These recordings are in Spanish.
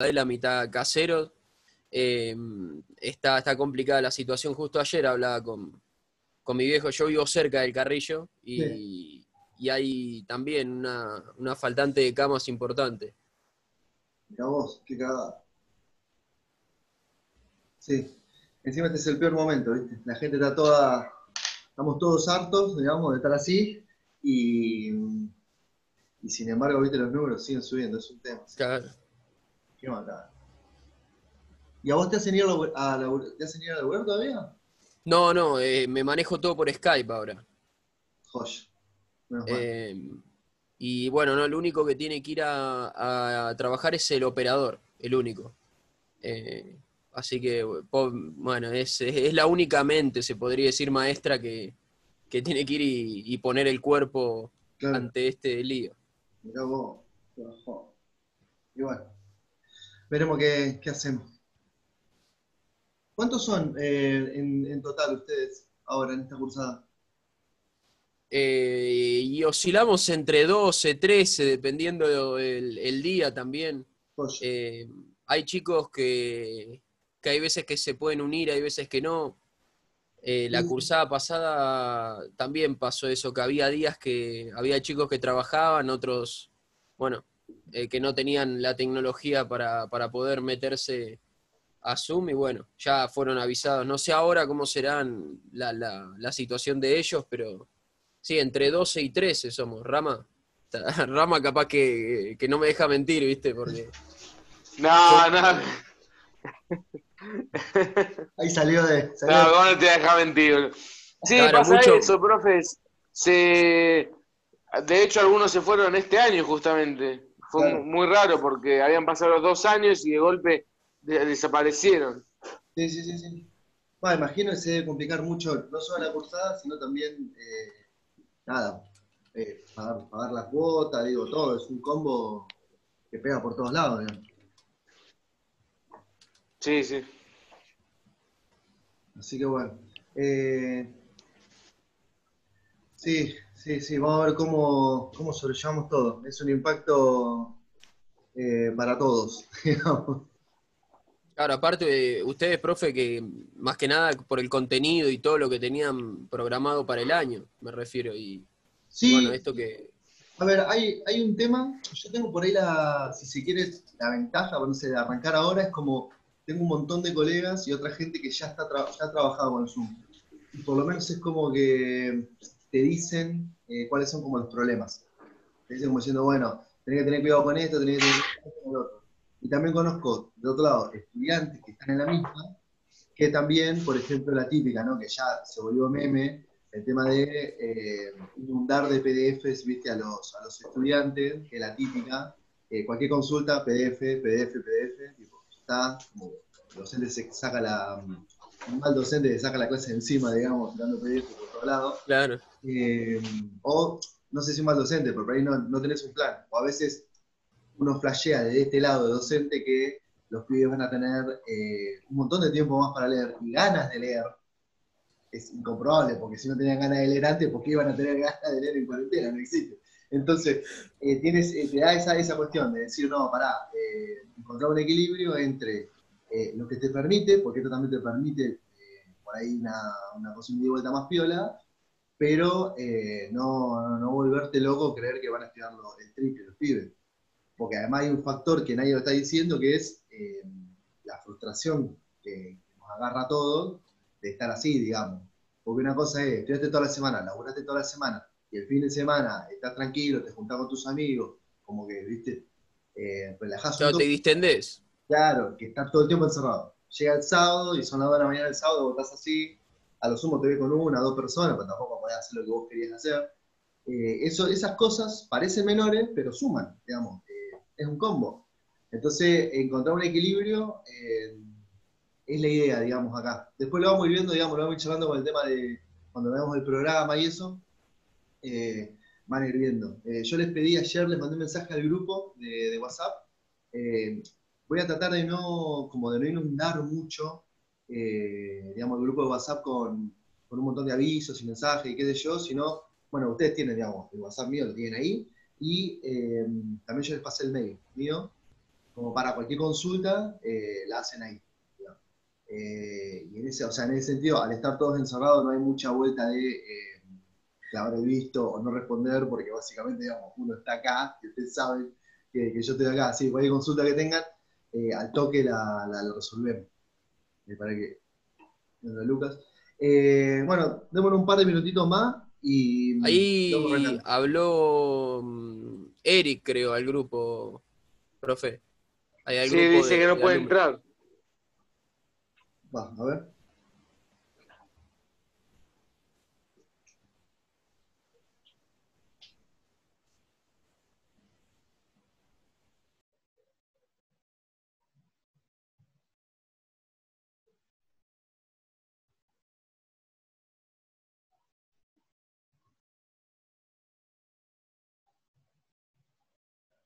de la mitad caseros. Está complicada la situación. Justo ayer hablaba con mi viejo, yo vivo cerca del Carrillo Sí. y hay también una faltante de camas importante. Mirá vos, qué cagada. Sí. Encima este es el peor momento, ¿viste? La gente está toda, estamos todos hartos, digamos, de estar así y, y sin embargo, ¿viste? Los números siguen subiendo, es un tema. Claro. Qué macana. ¿Y a vos te hacen ir te hacen ir a laburar todavía? No, me manejo todo por Skype ahora. Joya, menos mal. Eh, y bueno, no, el único que tiene que ir a trabajar es el operador, el único. Eh, Así que, bueno, es la única mente, se podría decir, maestra que tiene que ir y poner el cuerpo Claro, ante este lío. mirá vos, qué bajón. Y bueno, veremos qué hacemos. ¿Cuántos son en total ustedes ahora en esta cursada? Y oscilamos entre 12, 13, dependiendo el día también. Joya. Eh, Hay chicos que hay veces que se pueden unir, hay veces que no. La Sí, sí. cursada pasada también pasó eso, que había días que había chicos que trabajaban, otros, bueno, que no tenían la tecnología para poder meterse a Zoom y bueno, ya fueron avisados. No sé ahora cómo serán la situación de ellos, pero sí, entre 12 y 13 somos. Rama, Rama capaz que no me deja mentir, ¿viste? Porque yo, No, no. Ahí salió No, ¿cómo no te deja mentir, boludo? Sí, claro, pasa mucho, eso, profes. De hecho, algunos se fueron este año justamente. Fue claro. muy raro porque habían pasado los 2 años y de golpe desaparecieron. Sí, sí, sí, sí. Bueno, imagino que se debe complicar mucho, no solo la cursada, sino también, nada, pagar la cuota, digo, todo. Es un combo que pega por todos lados, digamos. Sí, sí. Así que bueno. Eh, sí, sí, sí, vamos a ver cómo sobrellevamos todo. Es un impacto para todos, digamos. claro, aparte, ustedes, profe, que más que nada por el contenido y todo lo que tenían programado para el año, me refiero, y bueno, Sí, esto que, a ver, hay un tema, yo tengo por ahí si se quiere, la ventaja, no sé, de arrancar ahora es como, tengo un montón de colegas y otra gente que ya ha trabajado con Zoom. Y por lo menos es como que te dicen cuáles son como los problemas. Te dicen como diciendo, bueno, tenés que tener cuidado con esto, tenés que tener cuidado con lo otro. Y también conozco, de otro lado, estudiantes que están en la misma, que también, por ejemplo, la típica, ¿no? Que ya se volvió meme, el tema de inundar de PDFs, ¿viste? A los estudiantes, que es la típica, cualquier consulta, PDF, tipo, está, como el docente se saca un mal docente se saca la clase encima, digamos, tirando PDF por todos lados. claro, O, no sé si un mal docente, pero por ahí no tenés un plan. O a veces uno flashea de este lado de docente que los pibes van a tener un montón de tiempo más para leer y ganas de leer. Es incomprobable, porque si no tenían ganas de leer antes, ¿por qué iban a tener ganas de leer en cuarentena? No existe. Entonces, te da esa cuestión de decir, no, pará, encontrar un equilibrio entre lo que te permite, porque esto también te permite por ahí una posibilidad de vuelta más piola, pero no volverte loco creer que van a estudiar el triple los pibes. Porque además hay un factor que nadie lo está diciendo, que es la frustración que nos agarra a todos de estar así, digamos. Porque una cosa es, estudiaste toda la semana, laburaste toda la semana, y el fin de semana estás tranquilo, te juntás con tus amigos, como que, viste, relajás un claro, te toque, distendés. claro, que estás todo el tiempo encerrado. Llega el sábado y son las 2 de la mañana del sábado, vos estás así, a lo sumo te ves con una o dos personas, pero tampoco podés hacer lo que vos querías hacer. Esas cosas parecen menores, pero suman, digamos, es un combo. Entonces, encontrar un equilibrio es la idea, digamos, acá. Después lo vamos a ir viendo, digamos, lo vamos a ir charlando con el tema de cuando veamos el programa y eso, van a ir viendo. Yo les pedí ayer, les mandé un mensaje al grupo de WhatsApp. eh, Voy a tratar como de no inundar mucho, digamos, el grupo de WhatsApp con un montón de avisos y mensajes y qué sé yo, sino, bueno, ustedes tienen, digamos, el WhatsApp mío, lo tienen ahí, y también yo les pasé el mail mío, como para cualquier consulta, la hacen ahí. Y o sea, en ese sentido, al estar todos encerrados, no hay mucha vuelta de clavar el visto o no responder, porque básicamente, digamos, uno está acá, y ustedes saben que yo estoy acá. Así, cualquier consulta que tengan, al toque la resolvemos. Para que, Lucas. Bueno, démonos un par de minutitos más y vamos Ahí arrancando. habló Eric, creo, al grupo, profe. Ahí al Sí, grupo dice que no de puede alumnos. entrar. Va, a ver.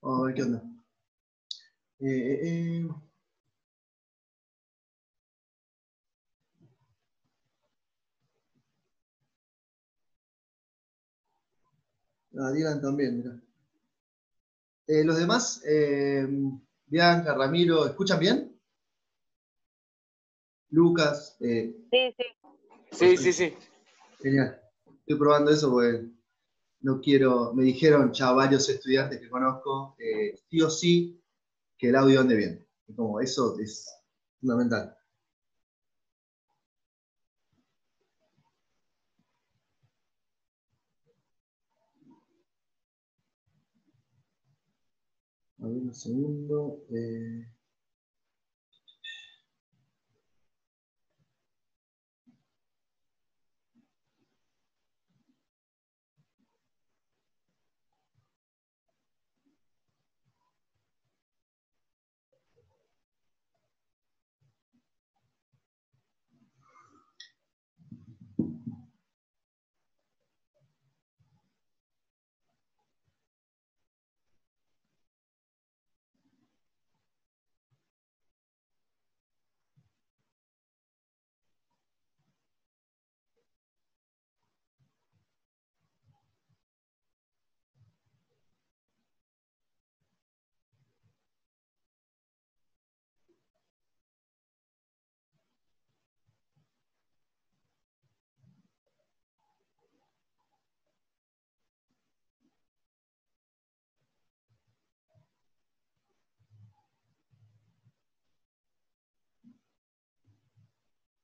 Vamos a ver qué onda. Eh, eh, eh. Dylan también, mira. Los demás, Bianca, Ramiro, ¿escuchan bien? Lucas, Sí, sí. Sí, sí, perfecto, sí. genial. Estoy probando eso porque no quiero, me dijeron ya varios estudiantes que conozco, sí o sí, que el audio ande bien. Y como eso es fundamental. A ver, un segundo.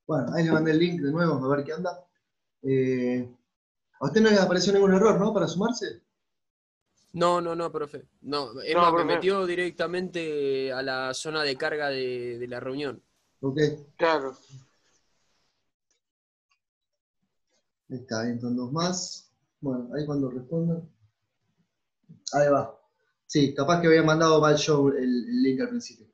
Bueno, ahí le mandé el link de nuevo, a ver qué anda. A usted no le apareció ningún error, ¿no? Para sumarse. No, no, no, profe. No, es No, más, me profe. metió directamente a la zona de carga de la reunión. Ok, Claro. ahí está, entran dos más. Bueno, ahí cuando respondan. Ahí va. Sí, capaz que había mandado mal yo el link al principio.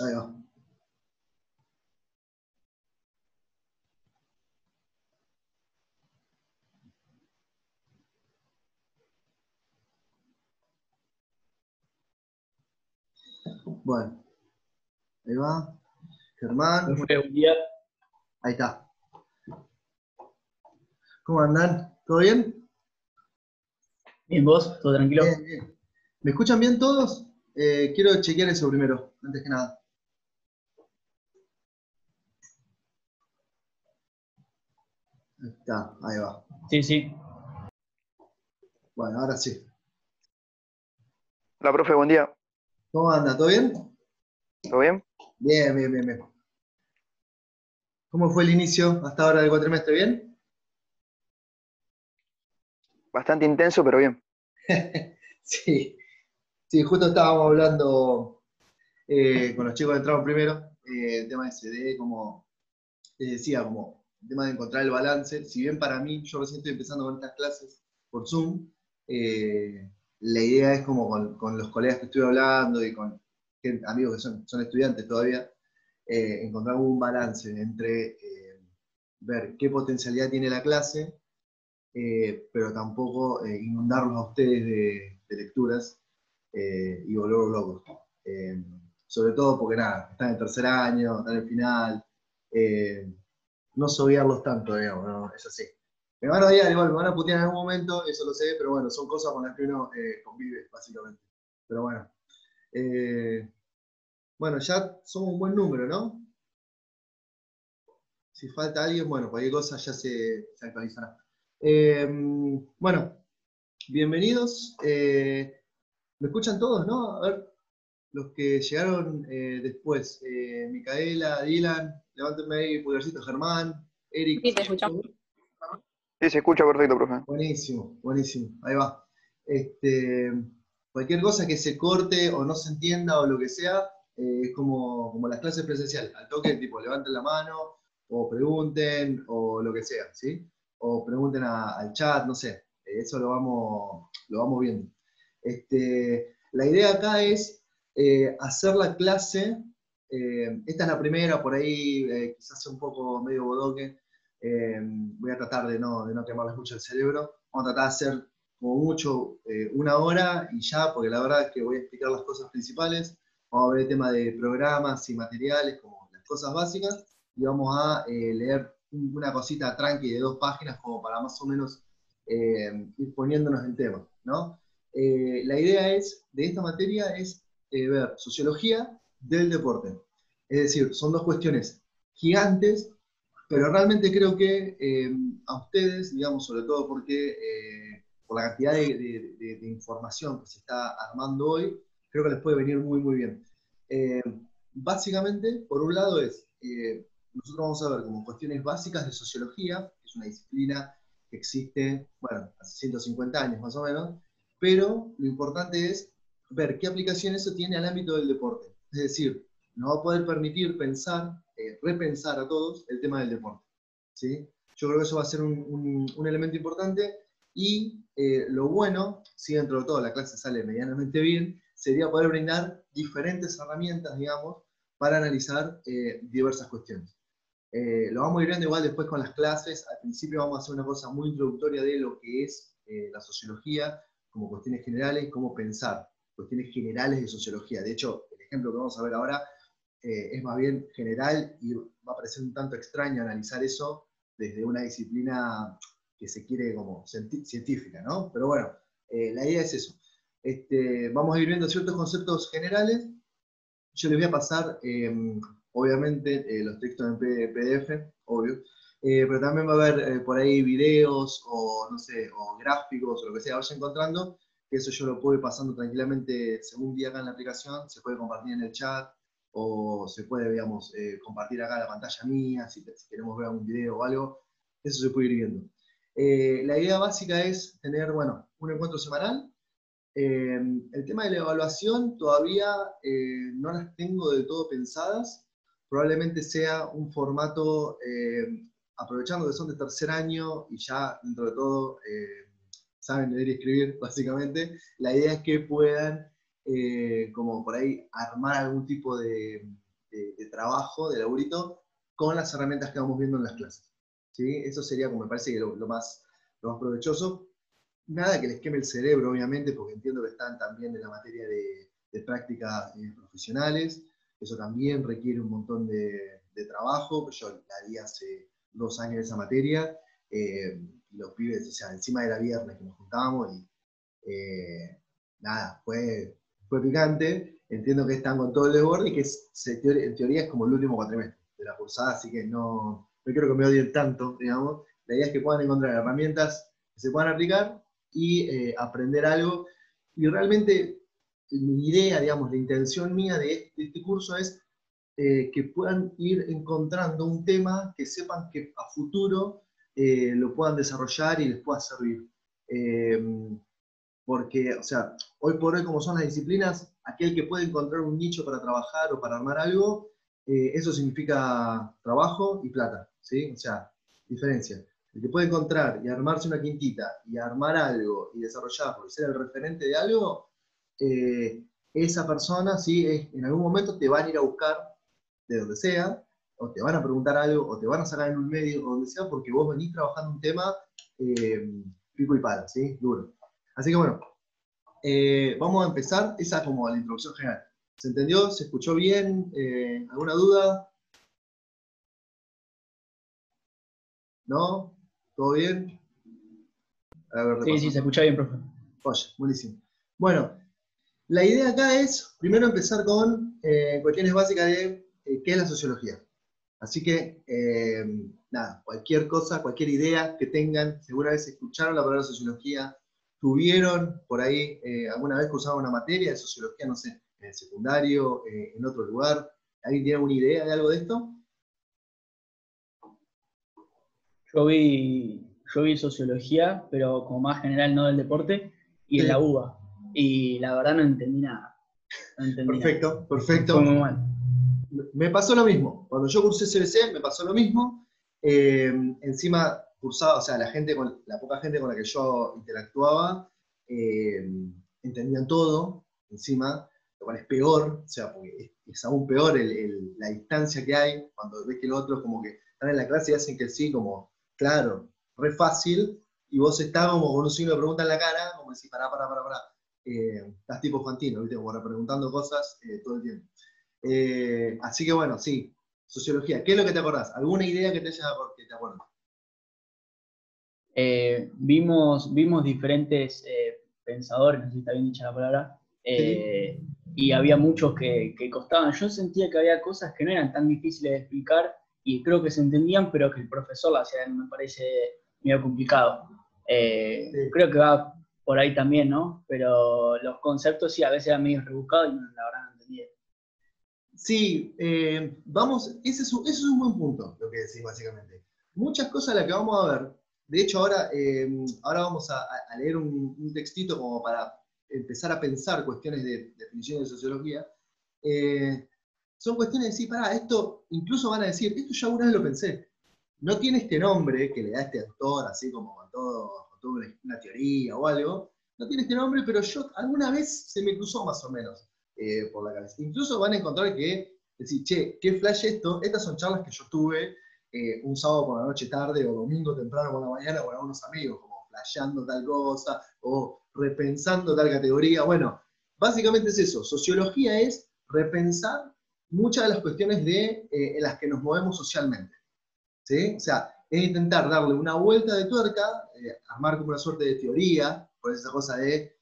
Ahí va. Bueno, ahí va. Germán, Profe, buen día. ahí está. ¿Cómo andan? ¿Todo bien? Bien, vos, todo tranquilo. Bien, bien. ¿Me escuchan bien todos? Quiero chequear eso primero, antes que nada. Ahí está, ahí va. Sí, sí. Bueno, ahora sí. Hola, profe, buen día. ¿Cómo anda? ¿Todo bien? ¿Todo bien? Bien, bien, bien, bien. ¿Cómo fue el inicio hasta ahora del cuatrimestre? ¿Bien? Bastante intenso, pero bien. Sí, sí, justo estábamos hablando con los chicos que entraron primero, el tema ese de como les decía, como el tema de encontrar el balance. Si bien para mí, yo recién estoy empezando con estas clases por Zoom, la idea es como con los colegas que estuve hablando y con amigos que son estudiantes todavía, encontrar un balance entre ver qué potencialidad tiene la clase, pero tampoco inundarlos a ustedes de lecturas. y volverlos locos. Sobre todo porque nada, están en el tercer año, están en el final, no sobearlos tanto, digamos, ¿no? Es así. Me van a odiar igual, me van a putear en algún momento, eso lo sé, pero bueno, son cosas con las que uno convive, básicamente. Pero bueno. Bueno, ya somos un buen número, ¿no? Si falta alguien, bueno, cualquier cosa ya se actualizará. Bueno, bienvenidos. ¿Me escuchan todos, no? A ver, los que llegaron después. Micaela, Dylan, levántenme ahí, pulgarcito, Germán, Eric. Sí, te escuchamos. Sí, se escucha perfecto, profe. Buenísimo, buenísimo. Ahí va. Cualquier cosa que se corte o no se entienda o lo que sea, es como las clases presenciales. Al toque, tipo, levanten la mano o pregunten o lo que sea, ¿sí? O pregunten al chat, no sé. Eso lo vamos viendo. La idea acá es hacer la clase. Esta es la primera, por ahí quizás sea un poco medio bodoque. Voy a tratar de no quemarles mucho el cerebro. Vamos a tratar de hacer como mucho 1 hora y ya, porque la verdad es que voy a explicar las cosas principales. Vamos a ver el tema de programas y materiales, como las cosas básicas, y vamos a leer una cosita tranqui de 2 páginas, como para más o menos ir poniéndonos en tema, ¿no? La idea de esta materia es ver sociología del deporte. Es decir, son 2 cuestiones gigantes, pero realmente creo que a ustedes, digamos, sobre todo porque por la cantidad de información que se está armando hoy, creo que les puede venir muy, muy bien. Básicamente, por un lado nosotros vamos a ver como cuestiones básicas de sociología, que es una disciplina que existe, bueno, hace 150 años más o menos, pero lo importante es ver qué aplicación eso tiene al ámbito del deporte. Es decir, nos va a poder permitir pensar, repensar a todos el tema del deporte, ¿sí? Yo creo que eso va a ser un elemento importante y lo bueno, si dentro de todo la clase sale medianamente bien, sería poder brindar diferentes herramientas, digamos, para analizar diversas cuestiones. Lo vamos a ir viendo igual después con las clases. Al principio vamos a hacer una cosa muy introductoria de lo que es la sociología, como cuestiones generales, cómo pensar, cuestiones generales de sociología. De hecho, el ejemplo que vamos a ver ahora es más bien general y va a parecer un tanto extraño analizar eso desde una disciplina que se quiere como científica, ¿no? Pero bueno, la idea es eso. Vamos a ir viendo ciertos conceptos generales. Yo les voy a pasar, obviamente, los textos en PDF, obvio, pero también va a haber por ahí videos o, no sé, o gráficos o lo que sea, vaya encontrando, que eso yo lo puedo ir pasando tranquilamente según día acá en la aplicación, se puede compartir en el chat, o se puede, digamos, compartir acá la pantalla mía, si queremos ver algún video o algo, eso se puede ir viendo. La idea básica es tener, bueno, un encuentro semanal. El tema de la evaluación todavía no las tengo del todo pensadas. Probablemente sea un formato, aprovechando que son de tercer año y ya dentro de todo saben leer y escribir, básicamente. La idea es que puedan, como por ahí, armar algún tipo de trabajo, de laburito, con las herramientas que vamos viendo en las clases. ¿Sí? Eso sería, como me parece, que lo más provechoso. Nada que les queme el cerebro, obviamente, porque entiendo que están también en la materia de prácticas profesionales. Eso también requiere un montón de trabajo, que yo la di hace 2 años esa materia. Los pibes, o sea, encima era viernes que nos juntábamos y nada, fue picante. Entiendo que están con todo el desborde y que en teoría es como el último cuatrimestre de la cursada, así que no creo que me odien tanto, digamos. La idea es que puedan encontrar herramientas que se puedan aplicar y aprender algo. Y realmente mi idea, digamos, la intención mía de este curso es que puedan ir encontrando un tema que sepan que a futuro lo puedan desarrollar y les pueda servir. Porque, o sea, hoy por hoy, como son las disciplinas, aquel que puede encontrar un nicho para trabajar o para armar algo, eso significa trabajo y plata, ¿sí? O sea, diferencia. El que puede encontrar y armarse una quintita y armar algo y desarrollarlo y ser el referente de algo, esa persona, ¿sí? En algún momento te van a ir a buscar de donde sea, o te van a preguntar algo, o te van a sacar en un medio, o donde sea, porque vos venís trabajando un tema pico y pala, ¿sí? Duro. Así que bueno, Vamos a empezar, esa como la introducción general. ¿Se entendió? ¿Se escuchó bien? ¿Alguna duda? ¿No? ¿Todo bien? A ver, Sí, sí, se escucha bien, profe. Oye, buenísimo. Bueno, la idea acá es, primero empezar con cuestiones básicas de qué es la sociología. Así que, nada, cualquier cosa, cualquier idea que tengan, si alguna vez escucharon la palabra sociología, tuvieron por ahí alguna vez cursaron una materia de sociología, no sé, en el secundario, en otro lugar. ¿Alguien tiene alguna idea de algo de esto? Yo vi sociología, pero como más general, no del deporte, y en la Sí. UBA. Y la verdad no entendí nada. No entendí nada. Perfecto, Fue perfecto. muy mal. Me pasó lo mismo. Cuando yo cursé CBC, me pasó lo mismo. Encima, cursaba, o sea, la poca gente con la que yo interactuaba, entendían todo, encima, lo cual es peor, o sea, porque es aún peor la distancia que hay cuando ves que los otros como que están en la clase y hacen que sí, como, claro, re fácil, y vos estás como con un signo de pregunta en la cara, como decís, pará. Estás tipo Fantino, ¿viste? Como preguntando cosas todo el tiempo. Así que bueno, sí, sociología. ¿Qué es lo que te acordás? ¿Alguna idea que te acuerdas? Vimos diferentes pensadores, no sé si está bien dicha la palabra, Sí. y había muchos que costaban. Yo sentía que había cosas que no eran tan difíciles de explicar y creo que se entendían, pero que el profesor las hacía, me parece medio complicado. Sí. Creo que va por ahí también, ¿no? Pero los conceptos sí, a veces eran medio rebuscados y la verdad no entendía. Sí, vamos, ese es un buen punto, lo que decís básicamente. Muchas cosas las que vamos a ver, de hecho ahora vamos a leer un textito como para empezar a pensar cuestiones de definición de sociología. Son cuestiones de decir, pará, esto, incluso van a decir, esto ya alguna vez lo pensé. No tiene este nombre que le da este autor, así como con toda una teoría o algo. No tiene este nombre, pero yo alguna vez se me cruzó más o menos por la cabeza. Incluso van a encontrar que, decir, che, qué flash esto. Estas son charlas que yo tuve un sábado por la noche tarde o domingo temprano por la mañana con algunos amigos, como flasheando tal cosa o repensando tal categoría. Bueno, básicamente es eso. Sociología es repensar muchas de las cuestiones en las que nos movemos socialmente. ¿Sí? O sea, es intentar darle una vuelta de tuerca, armar como una suerte de teoría, por esa cosa de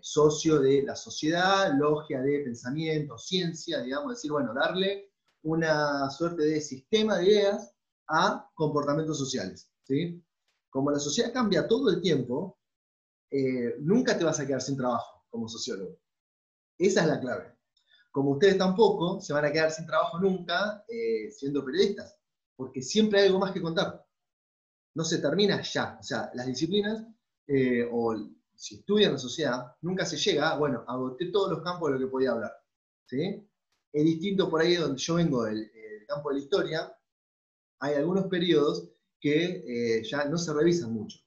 socio de la sociedad, logia de pensamiento, ciencia, digamos, decir, bueno, darle una suerte de sistema de ideas a comportamientos sociales. ¿Sí? Como la sociedad cambia todo el tiempo, nunca te vas a quedar sin trabajo como sociólogo. Esa es la clave. Como ustedes tampoco se van a quedar sin trabajo nunca siendo periodistas, porque siempre hay algo más que contar. No se termina ya. O sea, las disciplinas, o si estudian la sociedad, nunca se llega a, bueno, agoté todos los campos de lo que podía hablar. ¿Sí? Es distinto por ahí donde yo vengo del campo de la historia, hay algunos periodos que ya no se revisan mucho.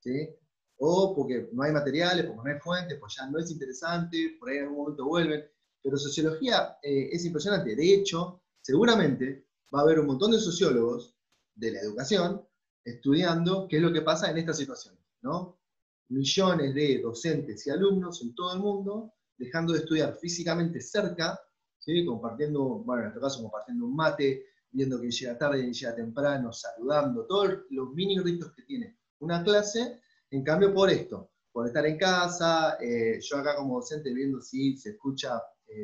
¿Sí? O porque no hay materiales, porque no hay fuentes, pues ya no es interesante, por ahí en algún momento vuelven. Pero sociología es impresionante. De hecho, seguramente va a haber un montón de sociólogos de la educación estudiando qué es lo que pasa en estas situaciones, ¿no? Millones de docentes y alumnos en todo el mundo dejando de estudiar físicamente cerca, ¿sí? Compartiendo, bueno, en este caso compartiendo un mate, viendo quién llega tarde, quién llega temprano, saludando, todos los mini ritos que tiene una clase. En cambio, por esto, por estar en casa, yo acá como docente viendo si se escucha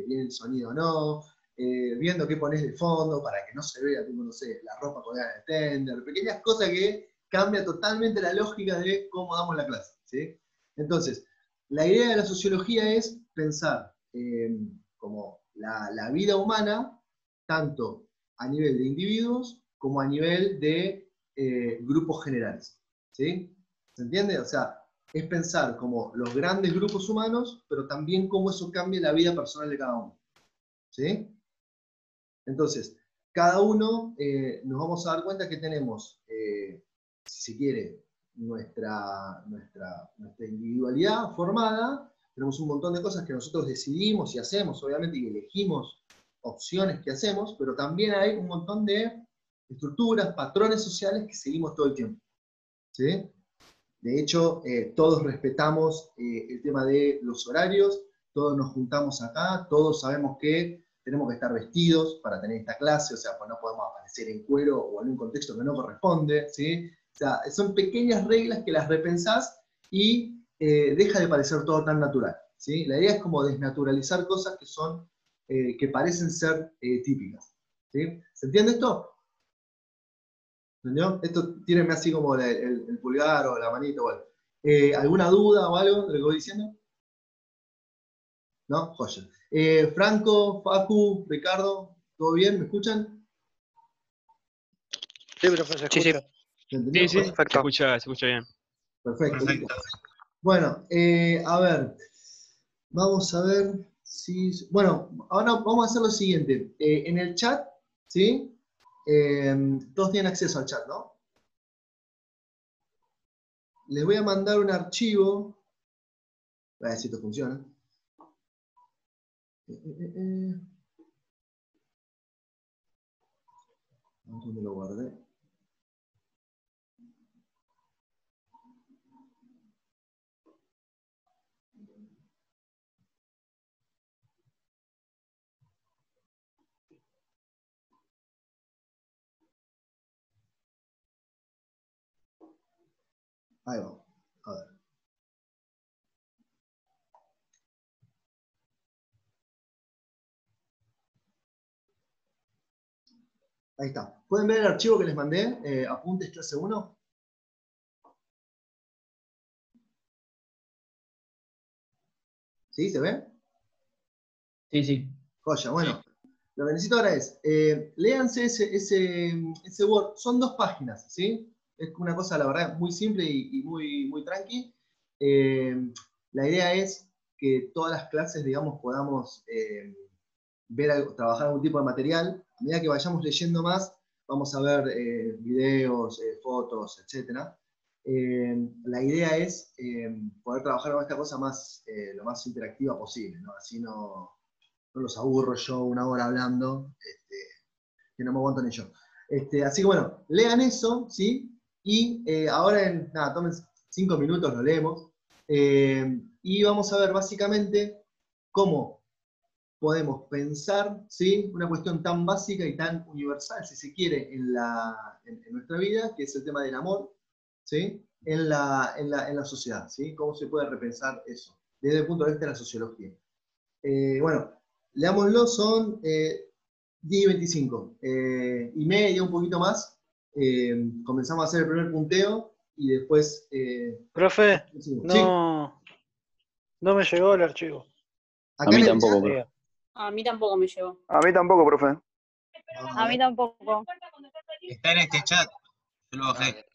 bien el sonido o no, viendo qué pones de fondo para que no se vea, tipo, no sé, la ropa colgada en el tender, pequeñas cosas que cambian totalmente la lógica de cómo damos la clase. ¿Sí? Entonces, la idea de la sociología es pensar como la vida humana, tanto a nivel de individuos como a nivel de grupos generales. ¿Sí? ¿Se entiende? O sea, es pensar como los grandes grupos humanos, pero también cómo eso cambia la vida personal de cada uno. ¿Sí? Entonces, cada uno nos vamos a dar cuenta que tenemos, si se quiere, nuestra individualidad formada, tenemos un montón de cosas que nosotros decidimos y hacemos, obviamente, y elegimos opciones que hacemos, pero también hay un montón de estructuras, patrones sociales que seguimos todo el tiempo. ¿Sí? De hecho, todos respetamos el tema de los horarios, todos nos juntamos acá, todos sabemos que tenemos que estar vestidos para tener esta clase, o sea, pues no podemos aparecer en cuero o en un contexto que no corresponde, ¿sí? O sea, son pequeñas reglas que las repensás y deja de parecer todo tan natural, ¿sí? La idea es como desnaturalizar cosas que son, que parecen ser típicas, ¿sí? ¿Se entiende esto? ¿Entendió? Esto tírenme así como el pulgar o la manito o algo. ¿Alguna duda o algo de lo que voy diciendo? ¿No? Joya. Franco, Facu, Ricardo, ¿todo bien? ¿Me escuchan? Sí, profe, se Sí, sí, escucha. ¿Se entendió? Sí, se perfecto. escucha bien. Perfecto. Bueno, a ver, vamos a ver si... Bueno, ahora vamos a hacer lo siguiente. En el chat, ¿sí? Todos tienen acceso al chat, ¿no? Les voy a mandar un archivo. A ver si esto funciona. ¿Dónde lo guardé? Ahí vamos. A ver. Ahí está. ¿Pueden ver el archivo que les mandé? Apuntes clase 1. ¿Sí? ¿Se ve? Sí, sí. Joya. Bueno, lo que necesito ahora es, léanse ese Word. Son 2 páginas, ¿sí? Es una cosa, la verdad, muy simple y muy tranqui. La idea es que todas las clases, digamos, podamos trabajar algún tipo de material. A medida que vayamos leyendo más, vamos a ver videos, fotos, etc. La idea es poder trabajar con esta cosa lo más interactiva posible, ¿no? Así no los aburro yo una hora hablando, que no me aguanto ni yo. Así que bueno, lean eso, ¿sí? Y ahora nada, tomen 5 minutos, lo leemos. Y vamos a ver básicamente cómo podemos pensar, ¿sí? Una cuestión tan básica y tan universal, si se quiere, en nuestra vida, que es el tema del amor, ¿sí? En la sociedad, ¿sí? ¿Cómo se puede repensar eso? Desde el punto de vista de la sociología. Bueno, leámoslo, son 10 y 25. Y media, un poquito más. Comenzamos a hacer el primer punteo y después... Profe, sí, no me llegó el archivo. acá en el chat. Diga. A mí tampoco me llegó. A mí tampoco, profe. A mí tampoco. Está en este chat. Yo lo bajé.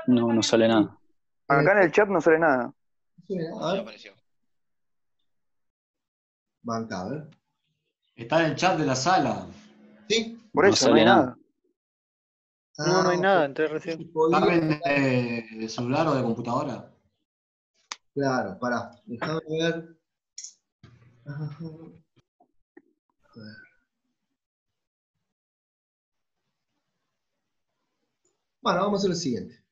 No, no sale nada. Acá en el chat no sale nada. A ver. Banca, a ver. Está en el chat de la sala. Sí. Por No eso no sale hay nada. No hay nada, entré recién. ¿Saben de celular o de computadora? Claro, pará. Déjame ver. A ver. Bueno, vamos a hacer lo siguiente.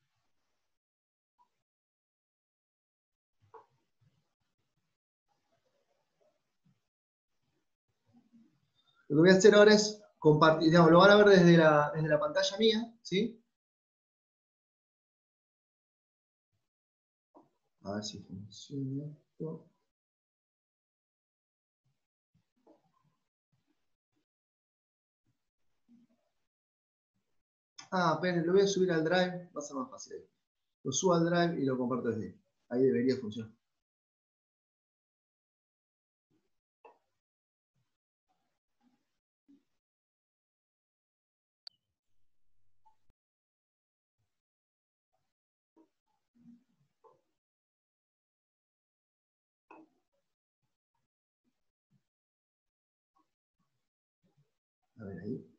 Lo que voy a hacer ahora es compartir, digamos, lo van a ver desde la pantalla mía, ¿sí? A ver si funciona esto. Esperen, lo voy a subir al Drive, va a ser más fácil. Lo subo al Drive y lo comparto desde ahí. Ahí debería funcionar. A ver ahí.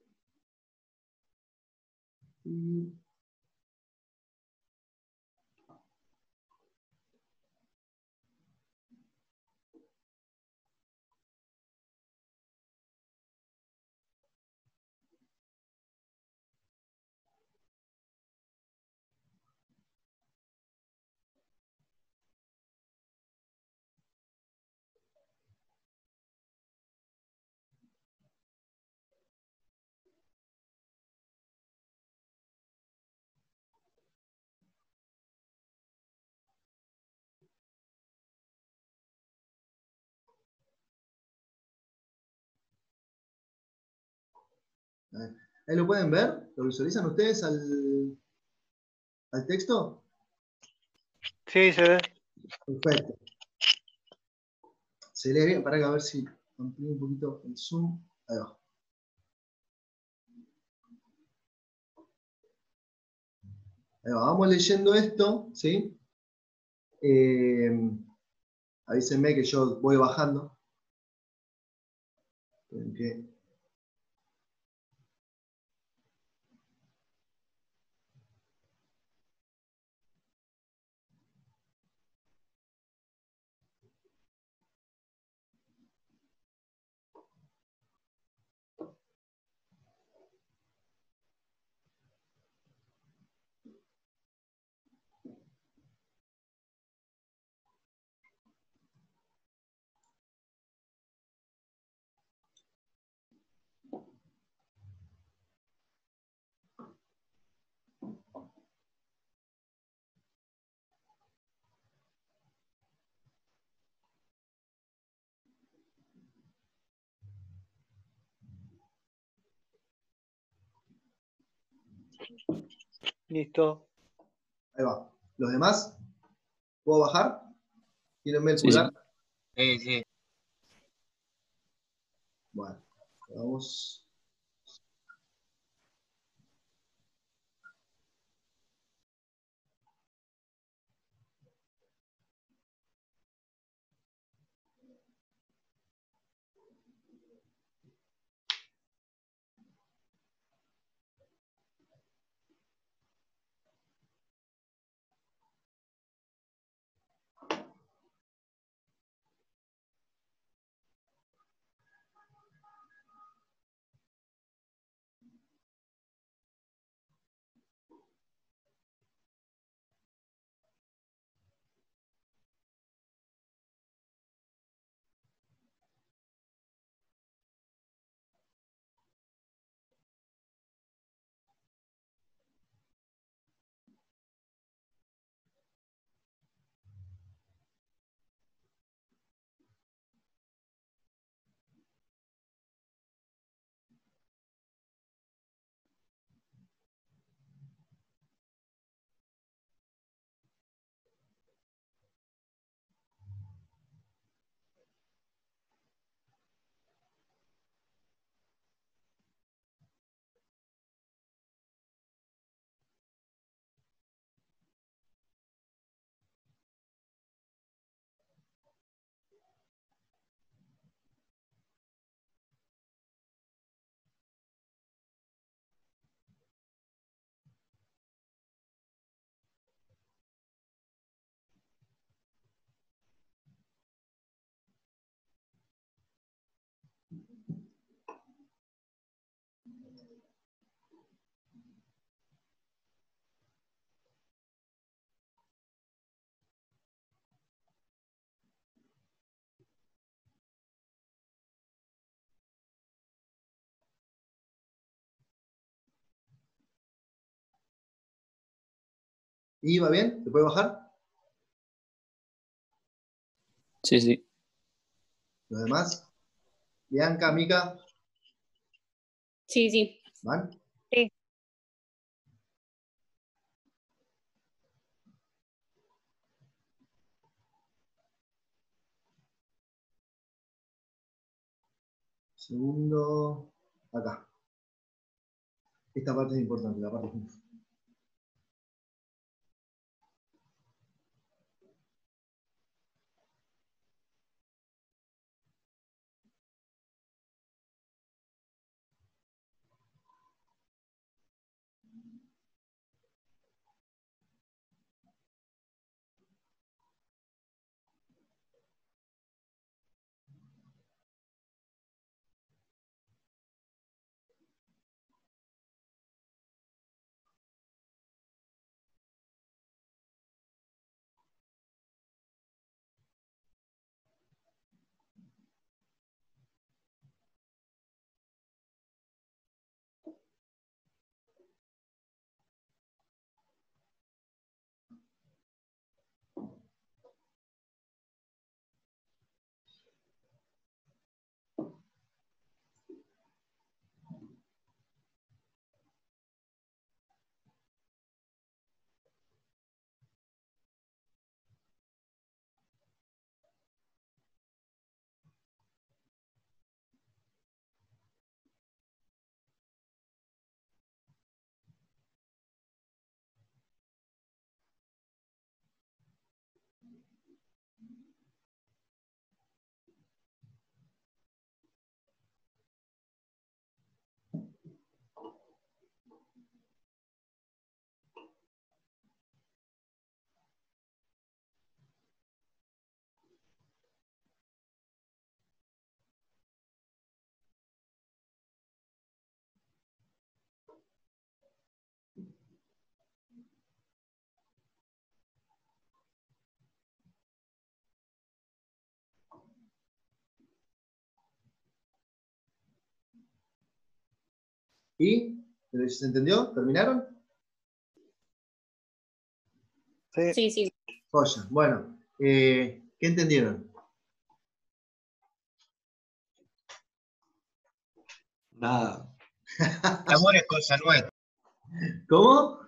Ahí lo pueden ver, lo visualizan ustedes al texto. Sí, se ve. Perfecto. Se lee bien, para que a ver si amplío un poquito el zoom. Ahí va. Ahí va. Vamos leyendo esto, ¿sí? Avísenme que yo voy bajando. Esperen que- Listo. Ahí va. ¿Los demás? ¿Puedo bajar? Tírenme el Sí, pulgar. sí. Sí, sí. Bueno, vamos. ¿Y va bien? ¿Se puede bajar? Sí, sí. ¿Los demás? Bianca, Mica, Sí, sí. ¿van? Sí. Segundo, acá. Esta parte es importante, la parte final. ¿Y? ¿Se entendió? ¿Terminaron? Sí. Sí, sí. Joya. Bueno, ¿qué entendieron? Nada. El amor es cosa nuestra. ¿Cómo?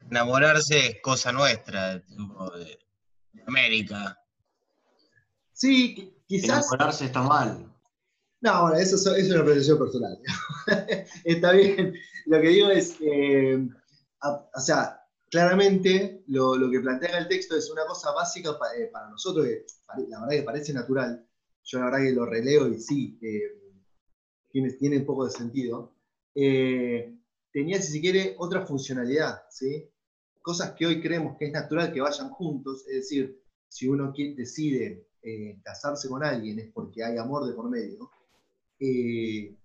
Enamorarse es cosa nuestra, tipo de América. Sí, quizás. Enamorarse está mal. No, bueno, eso es una apreciación personal. Está bien. Lo que digo es, o sea, claramente lo que plantea el texto es una cosa básica para nosotros, que la verdad que parece natural. Yo la verdad que lo releo y sí, tiene un poco de sentido. Tenía, si se quiere, otra funcionalidad, ¿sí? Cosas que hoy creemos que es natural que vayan juntos, es decir, si uno decide casarse con alguien es porque hay amor de por medio. En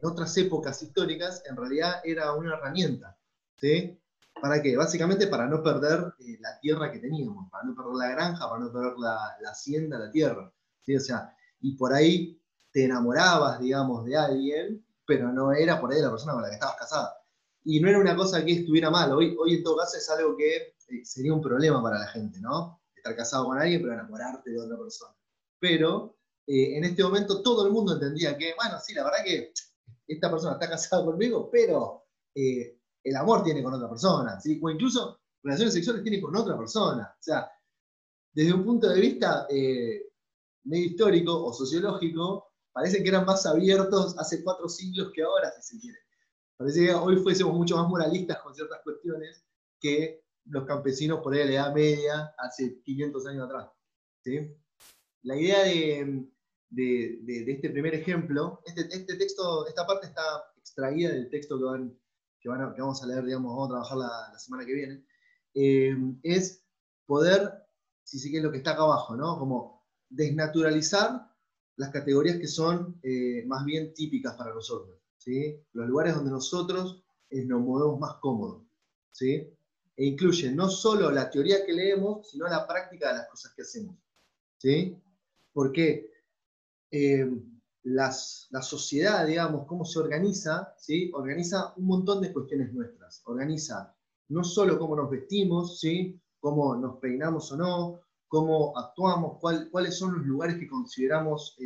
otras épocas históricas, en realidad era una herramienta. ¿Sí? ¿Para qué? Básicamente para no perder la tierra que teníamos, para no perder la granja, para no perder la hacienda, la tierra. ¿Sí? O sea, y por ahí te enamorabas, digamos, de alguien, pero no era por ahí la persona con la que estabas casada. Y no era una cosa que estuviera mal. Hoy en todo caso es algo que sería un problema para la gente, ¿no? Estar casado con alguien, pero enamorarte de otra persona. Pero en este momento todo el mundo entendía que, bueno, sí, la verdad que esta persona está casada conmigo, pero el amor tiene con otra persona, ¿sí? O incluso relaciones sexuales tiene con otra persona. O sea, desde un punto de vista medio histórico o sociológico, parece que eran más abiertos hace 4 siglos que ahora, si se quiere. Parece que hoy fuésemos mucho más moralistas con ciertas cuestiones que los campesinos por ahí de la Edad Media hace 500 años atrás. ¿Sí? La idea de este primer ejemplo, este texto, esta parte está extraída del texto que vamos a leer, digamos, vamos a trabajar la semana que viene, es poder, si sí que es lo que está acá abajo, ¿no? Como desnaturalizar las categorías que son más bien típicas para nosotros, ¿sí? Los lugares donde nosotros nos movemos más cómodos, ¿sí? E incluye no solo la teoría que leemos, sino la práctica de las cosas que hacemos, ¿sí? Porque la sociedad, digamos, cómo se organiza, ¿sí? Organiza un montón de cuestiones nuestras. Organiza no solo cómo nos vestimos, ¿sí? Cómo nos peinamos o no, cómo actuamos, cuáles son los lugares que consideramos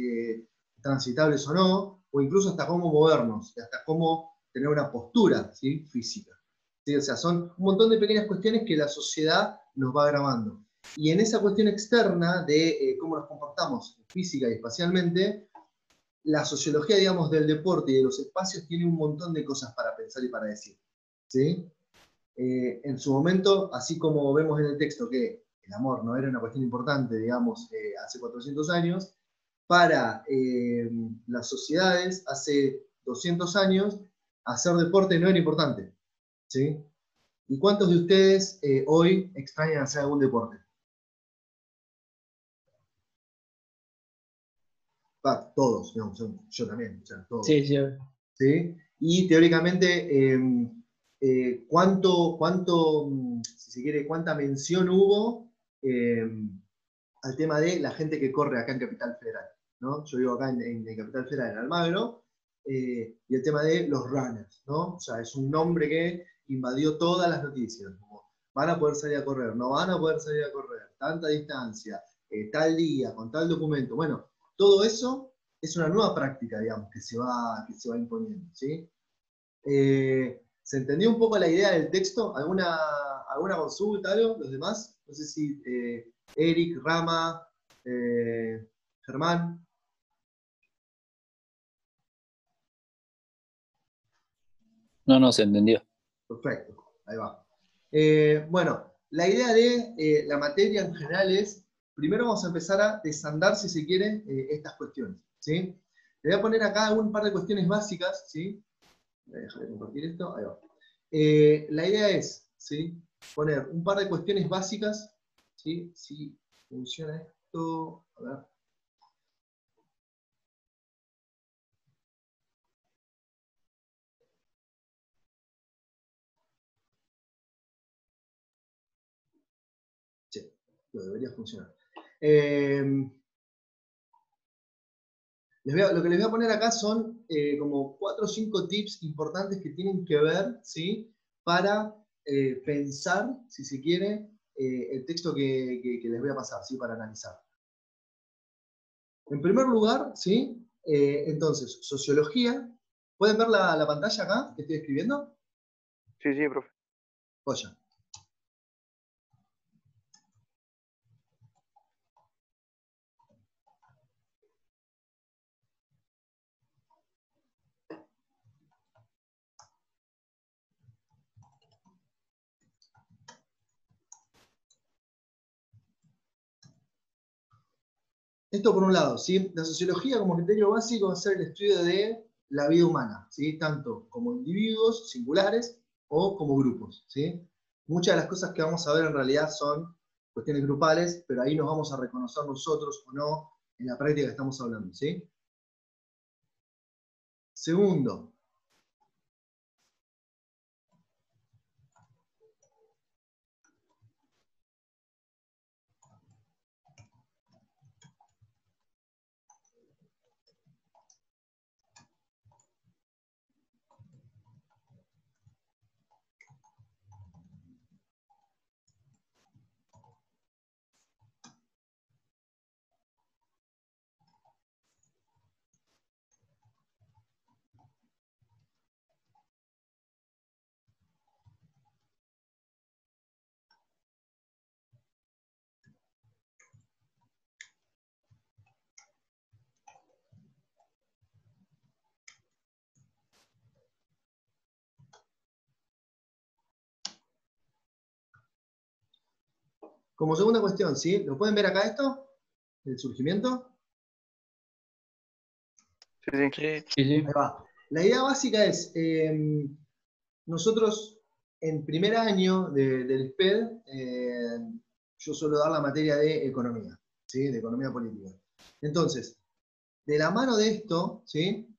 transitables o no, o incluso hasta cómo movernos, y hasta cómo tener una postura, ¿sí? Física. ¿Sí? O sea, son un montón de pequeñas cuestiones que la sociedad nos va grabando. Y en esa cuestión externa de cómo nos comportamos física y espacialmente, la sociología, digamos, del deporte y de los espacios tiene un montón de cosas para pensar y para decir. ¿Sí? En su momento, así como vemos en el texto que el amor no era una cuestión importante, digamos, hace 400 años, para las sociedades, hace 200 años, hacer deporte no era importante. ¿Sí? ¿Y cuántos de ustedes hoy extrañan hacer algún deporte? Todos, digamos, yo también, o sea, todos. Sí, sí. ¿Sí? Y teóricamente, si se quiere, cuánta mención hubo al tema de la gente que corre acá en Capital Federal, ¿no? Yo vivo acá en Capital Federal, en Almagro, y el tema de los runners, ¿no? O sea, es un nombre que invadió todas las noticias, como van a poder salir a correr, no van a poder salir a correr, tanta distancia, tal día, con tal documento. Bueno, todo eso es una nueva práctica, digamos, que se va imponiendo, ¿sí? ¿Se entendió un poco la idea del texto? ¿Alguna consulta, algo? ¿Los demás? No sé si Eric, Rama, Germán. No, se entendió. Perfecto, ahí va. Bueno, la idea de la materia en general es, primero vamos a empezar a desandar, si se quiere, estas cuestiones, ¿sí? Le voy a poner acá un par de cuestiones básicas, ¿sí? Voy a dejar de compartir esto, ahí va. La idea es, ¿sí? Poner un par de cuestiones básicas, ¿sí? Si funciona esto, a ver. Sí, lo debería funcionar. Lo que les voy a poner acá son como 4 o 5 tips importantes que tienen que ver, ¿sí? Para pensar, si se quiere, el texto que les voy a pasar, ¿sí? Para analizar. En primer lugar, ¿sí? Entonces, sociología. ¿Pueden ver la pantalla acá que estoy escribiendo? Sí, sí, profe. Joya. Esto por un lado, ¿sí? La sociología como criterio básico va a ser el estudio de la vida humana, ¿sí? Tanto como individuos singulares o como grupos, ¿sí? Muchas de las cosas que vamos a ver en realidad son cuestiones grupales, pero ahí nos vamos a reconocer nosotros o no en la práctica que estamos hablando, ¿sí? Segundo, como segunda cuestión, ¿sí? ¿Lo pueden ver acá esto? El surgimiento. Sí, sí. Sí, sí. Ahí va. La idea básica es, nosotros en primer año del SPED, yo suelo dar la materia de economía, ¿sí? De economía política. Entonces, de la mano de esto, ¿sí?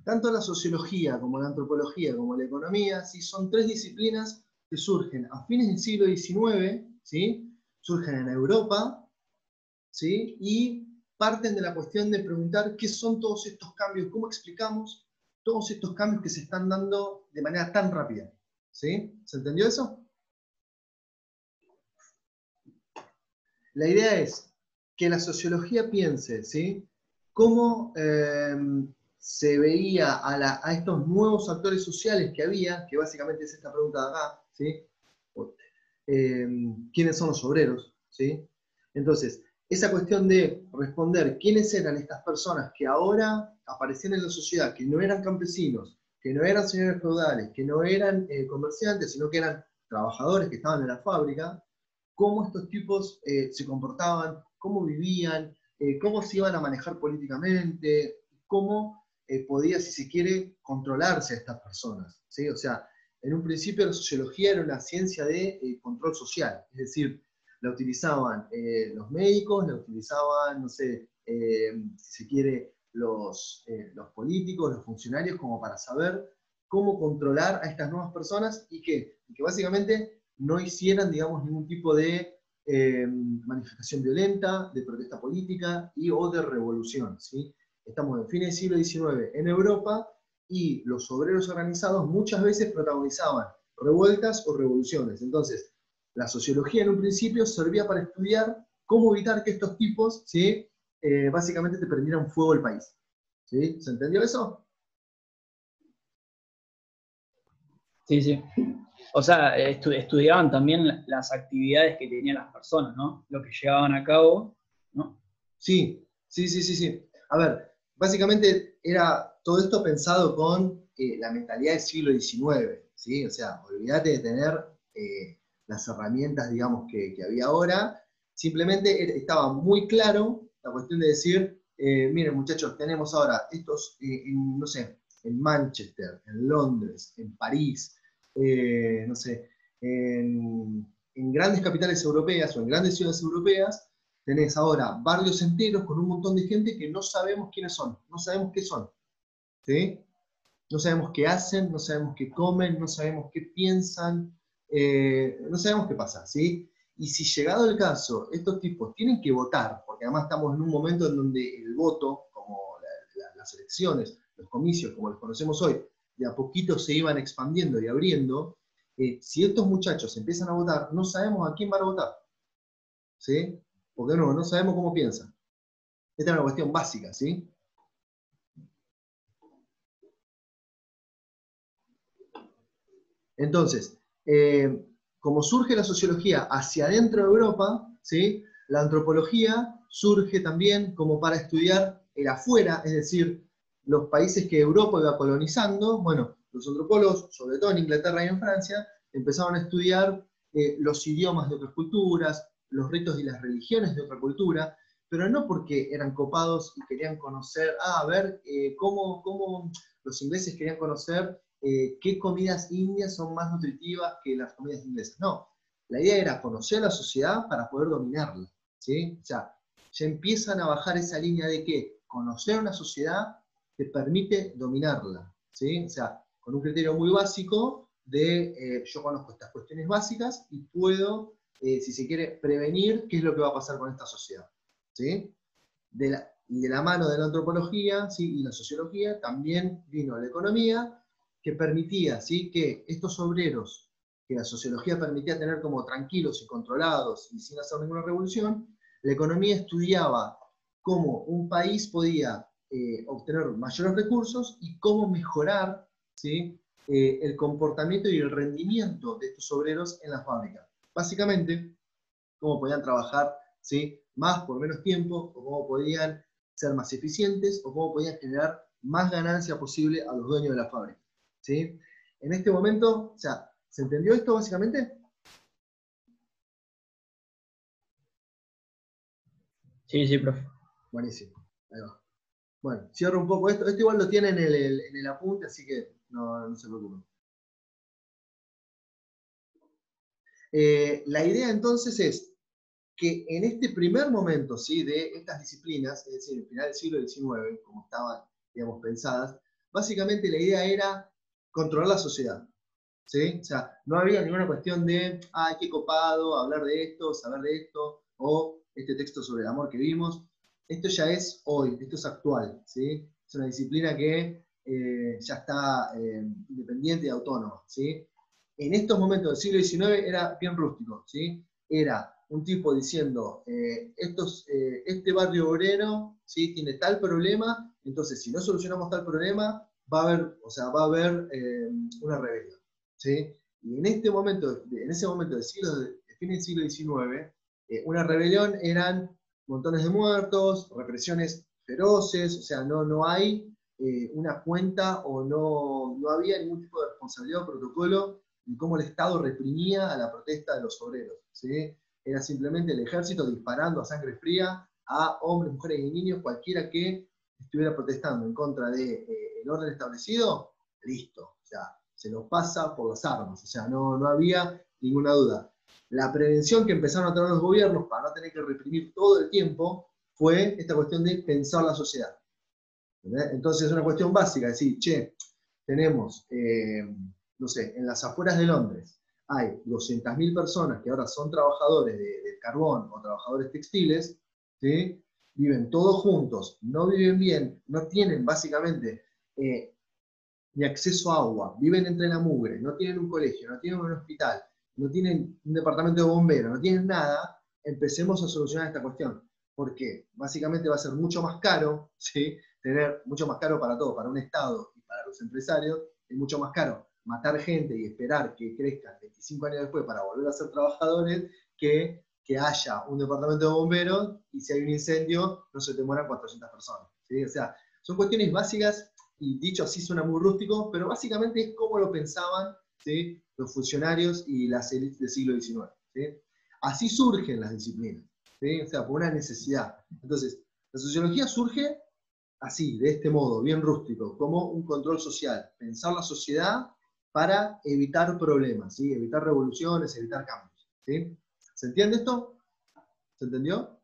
Tanto la sociología como la antropología como la economía, ¿sí? Son 3 disciplinas que surgen a fines del siglo XIX, ¿sí? Surgen en Europa, ¿sí? Y parten de la cuestión de preguntar qué son todos estos cambios, cómo explicamos todos estos cambios que se están dando de manera tan rápida, ¿sí? ¿Se entendió eso? La idea es que la sociología piense, ¿sí? Cómo se veía a estos nuevos actores sociales que había, que básicamente es esta pregunta de acá, ¿sí? ¿Quiénes son los obreros? ¿Sí? Entonces, esa cuestión de responder quiénes eran estas personas que ahora aparecían en la sociedad, que no eran campesinos, que no eran señores feudales, que no eran comerciantes, sino que eran trabajadores que estaban en la fábrica, cómo estos tipos se comportaban, cómo vivían, cómo se iban a manejar políticamente, cómo podía, si se quiere, controlarse a estas personas, ¿sí? O sea, en un principio la sociología era una ciencia de control social, es decir, la utilizaban los médicos, la utilizaban, no sé, si se quiere, los políticos, los funcionarios, como para saber cómo controlar a estas nuevas personas y que básicamente no hicieran, digamos, ningún tipo de manifestación violenta, de protesta política o de revolución, ¿sí? Estamos en fines del siglo XIX en Europa y los obreros organizados muchas veces protagonizaban revueltas o revoluciones. Entonces, La sociología en un principio servía para estudiar cómo evitar que estos tipos, ¿sí? Básicamente te prendieran fuego el país. ¿Sí? ¿Se entendió eso? Sí, sí. O sea, estudiaban también las actividades que tenían las personas, ¿no? Lo que llevaban a cabo, ¿no? Sí, sí, sí, sí, sí. A ver, básicamente era todo esto pensado con la mentalidad del siglo XIX, ¿sí? O sea, olvídate de tener las herramientas, digamos, que había ahora. Simplemente estaba muy claro la cuestión de decir, miren muchachos, tenemos ahora estos, no sé, en Manchester, en Londres, en París, no sé, en grandes capitales europeas o en grandes ciudades europeas, tenés ahora barrios enteros con un montón de gente que no sabemos quiénes son, no sabemos qué son, ¿sí? No sabemos qué hacen, no sabemos qué comen, no sabemos qué piensan, no sabemos qué pasa, ¿sí? Y si llegado el caso, estos tipos tienen que votar, porque además estamos en un momento en donde el voto, como las elecciones, los comicios, como los conocemos hoy, de a poquito se iban expandiendo y abriendo, si estos muchachos empiezan a votar, no sabemos a quién van a votar, ¿sí? Porque no sabemos cómo piensan. Esta es una cuestión básica, ¿sí? Entonces, como surge la sociología hacia adentro de Europa, ¿sí? La antropología surge también como para estudiar el afuera, es decir, los países que Europa iba colonizando. Bueno, los antropólogos, sobre todo en Inglaterra y en Francia, empezaban a estudiar los idiomas de otras culturas, los ritos y las religiones de otra cultura, pero no porque eran copados y querían conocer, a ver, cómo los ingleses querían conocer qué comidas indias son más nutritivas que las comidas inglesas. No, la idea era conocer la sociedad para poder dominarla, ¿sí? O sea, ya empiezan a bajar esa línea de que conocer una sociedad te permite dominarla, ¿sí? O sea, con un criterio muy básico de yo conozco estas cuestiones básicas y puedo, si se quiere, prevenir qué es lo que va a pasar con esta sociedad, ¿sí? Y de la mano de la antropología, ¿sí? Y la sociología también vino la economía, que permitía, ¿sí? Que estos obreros, que la sociología permitía tener como tranquilos y controlados y sin hacer ninguna revolución, la economía estudiaba cómo un país podía obtener mayores recursos y cómo mejorar, ¿sí? El comportamiento y el rendimiento de estos obreros en la fábrica. Básicamente, cómo podían trabajar, ¿sí? Más por menos tiempo, o cómo podían ser más eficientes, o cómo podían generar más ganancia posible a los dueños de la fábrica, ¿sí? En este momento, o sea, ¿se entendió esto básicamente? Sí, sí, profe. Buenísimo, ahí va. Bueno, cierro un poco esto. Esto igual lo tiene en el apunte, así que no se preocupen. La idea entonces es que en este primer momento, ¿sí? De estas disciplinas, es decir, el final del siglo XIX, como estaban, digamos, pensadas, básicamente la idea era controlar la sociedad, ¿sí? O sea, no había ninguna cuestión de, ay, qué copado, hablar de esto, saber de esto, o este texto sobre el amor que vimos. Esto ya es hoy, esto es actual, ¿sí? Es una disciplina que ya está independiente y autónoma, ¿sí? En estos momentos del siglo XIX era bien rústico, ¿sí? Era un tipo diciendo, este barrio obrero, ¿sí? Tiene tal problema, entonces si no solucionamos tal problema, va a haber una rebelión, ¿sí? Y en ese momento de fin del siglo XIX, una rebelión eran montones de muertos, represiones feroces, o sea, no hay una cuenta o no había ningún tipo de responsabilidad o protocolo en cómo el Estado reprimía a la protesta de los obreros, ¿sí? Era simplemente el ejército disparando a sangre fría a hombres, mujeres y niños, cualquiera que estuviera protestando en contra del orden establecido, listo, o sea, se los pasa por las armas, o sea, no había ninguna duda. La prevención que empezaron a tener los gobiernos para no tener que reprimir todo el tiempo fue esta cuestión de pensar la sociedad. ¿Entendés? Entonces es una cuestión básica, decir, che, tenemos, no sé, en las afueras de Londres hay 200.000 personas que ahora son trabajadores del carbón o trabajadores textiles, ¿sí? Viven todos juntos, no viven bien, no tienen básicamente ni acceso a agua, viven entre la mugre, no tienen un colegio, no tienen un hospital, no tienen un departamento de bomberos, no tienen nada, empecemos a solucionar esta cuestión. ¿Por qué? Básicamente va a ser mucho más caro, ¿sí? Mucho más caro para todo, para un Estado y para los empresarios, es mucho más caro matar gente y esperar que crezcan 25 años después para volver a ser trabajadores que haya un departamento de bomberos y si hay un incendio no se te mueran 400 personas. ¿Sí? O sea, son cuestiones básicas y dicho así suena muy rústico, pero básicamente es como lo pensaban, ¿sí?, los funcionarios y las élites del siglo XIX. ¿Sí? Así surgen las disciplinas, ¿sí? O sea, por una necesidad. Entonces, la sociología surge así, de este modo, bien rústico, como un control social, pensar la sociedad para evitar problemas, ¿sí? Evitar revoluciones, evitar cambios. ¿Sí? ¿Se entiende esto? ¿Se entendió?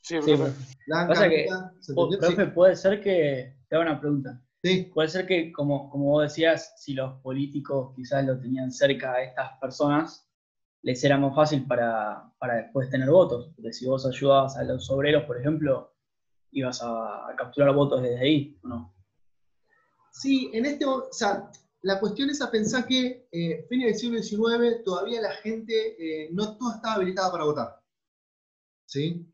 Sí, Sí, profe. profe. Blanca, Pasa que, Luca, ¿se entendió? profe, Sí. puede ser que, te haga una pregunta, Sí. puede ser que, como vos decías, si los políticos quizás lo tenían cerca a estas personas, les era más fácil para después tener votos, porque si vos ayudabas a los obreros, por ejemplo, ibas a capturar votos desde ahí, ¿o no? Sí, o sea, la cuestión es a pensar que fines del siglo XIX todavía la gente no toda estaba habilitada para votar. ¿Sí?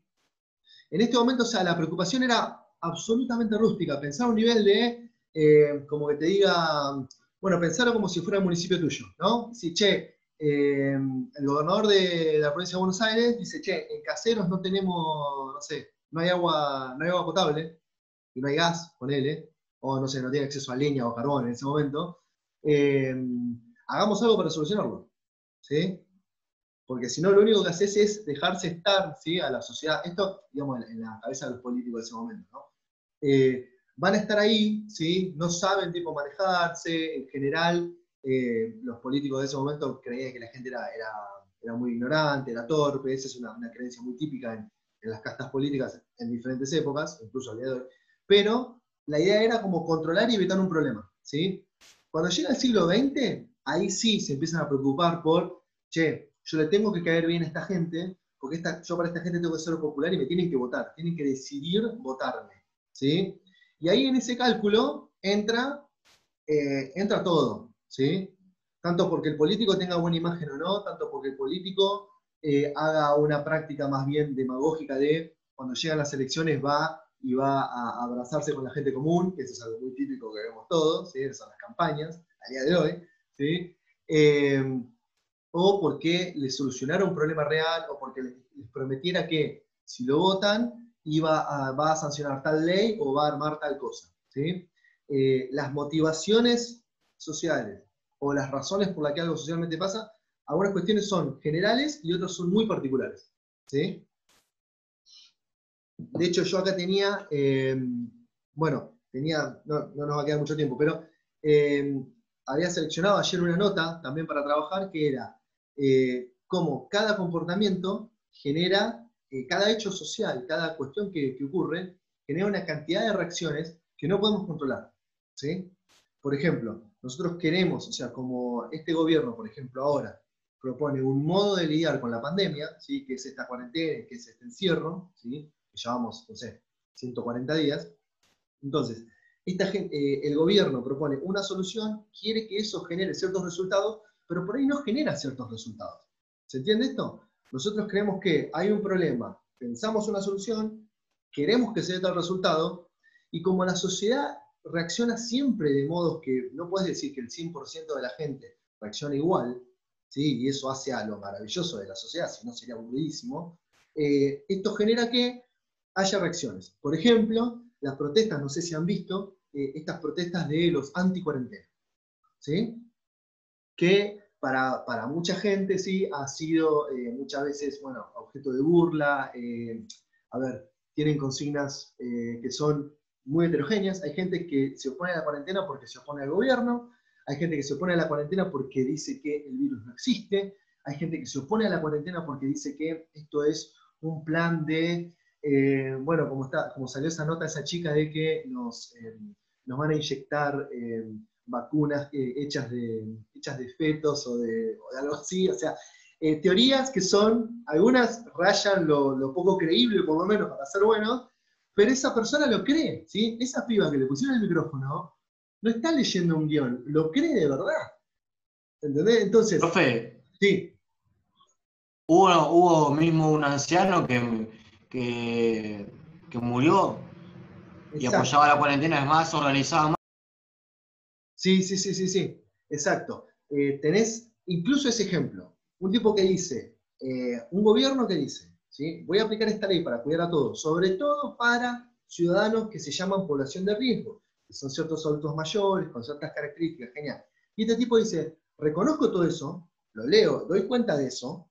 En este momento, o sea, la preocupación era absolutamente rústica, pensar a un nivel de, como que te diga, bueno, pensarlo como si fuera el municipio tuyo, ¿no? Si, che, el gobernador de la provincia de Buenos Aires dice, che, en Caseros no tenemos, no sé, no hay agua potable, y no hay gas, ponele, o no sé, no tiene acceso a leña o carbón en ese momento, hagamos algo para solucionarlo, ¿sí? Porque si no, lo único que haces es dejarse estar, ¿sí?, a la sociedad. Esto, digamos, en la cabeza de los políticos de ese momento, ¿no? Van a estar ahí, ¿sí? No saben tipo manejarse. En general, los políticos de ese momento creían que la gente era muy ignorante, era torpe. Esa es una creencia muy típica en las castas políticas en diferentes épocas, incluso al día de hoy. Pero la idea era como controlar y evitar un problema, ¿sí? Cuando llega el siglo XX, ahí sí se empiezan a preocupar por, che, yo le tengo que caer bien a esta gente, porque yo para esta gente tengo que ser popular y me tienen que votar, tienen que decidir votarme, ¿sí? Y ahí en ese cálculo entra todo, ¿sí? Tanto porque el político tenga buena imagen o no, tanto porque el político haga una práctica más bien demagógica de cuando llegan las elecciones va a abrazarse con la gente común, que eso es algo muy típico que vemos todos, ¿sí? Esas son las campañas a día de hoy, ¿sí? O porque les solucionara un problema real, o porque les prometiera que si lo votan va a sancionar tal ley o va a armar tal cosa, ¿sí? Las motivaciones sociales o las razones por las que algo socialmente pasa, algunas cuestiones son generales y otras son muy particulares, ¿sí? De hecho, yo acá tenía, no nos va a quedar mucho tiempo, pero había seleccionado ayer una nota también para trabajar que era cómo cada comportamiento genera, cada hecho social, cada cuestión que ocurre, genera una cantidad de reacciones que no podemos controlar, ¿sí? Por ejemplo, nosotros queremos, o sea, como este gobierno, por ejemplo, ahora propone un modo de lidiar con la pandemia, ¿sí?, que es esta cuarentena, que es este encierro, ¿sí?, que llevamos, no sé, 140 días. Entonces, el gobierno propone una solución, quiere que eso genere ciertos resultados, pero por ahí no genera ciertos resultados. ¿Se entiende esto? Nosotros creemos que hay un problema, pensamos una solución, queremos que se dé tal resultado, y como la sociedad reacciona siempre de modos que no puedes decir que el 100% de la gente reacciona igual, ¿sí?, y eso hace a lo maravilloso de la sociedad, si no sería aburridísimo, esto genera que haya reacciones. Por ejemplo, las protestas, no sé si han visto, estas protestas de los anti-cuarentena, ¿sí?, que para mucha gente, sí, ha sido muchas veces, bueno, objeto de burla. Tienen consignas que son muy heterogéneas. Hay gente que se opone a la cuarentena porque se opone al gobierno, hay gente que se opone a la cuarentena porque dice que el virus no existe, hay gente que se opone a la cuarentena porque dice que esto es un plan de, como salió esa nota de esa chica de que nos van a inyectar vacunas hechas de fetos o de algo así, o sea, teorías que son, algunas rayan lo poco creíble, por lo menos para ser buenos, pero esa persona lo cree, ¿sí? Esa piba que le pusieron el micrófono no está leyendo un guión, lo cree de verdad. ¿Entendés? Entonces, Profe, sí, hubo mismo un anciano que murió y exacto. apoyaba la cuarentena, es más, organizaba más. Sí, sí, sí, sí, sí, exacto. Tenés incluso ese ejemplo. Un tipo que dice, un gobierno que dice, ¿sí? Voy a aplicar esta ley para cuidar a todos, sobre todo para ciudadanos que se llaman población de riesgo, que son ciertos adultos mayores, con ciertas características, genial. Y este tipo dice, reconozco todo eso, lo leo, doy cuenta de eso,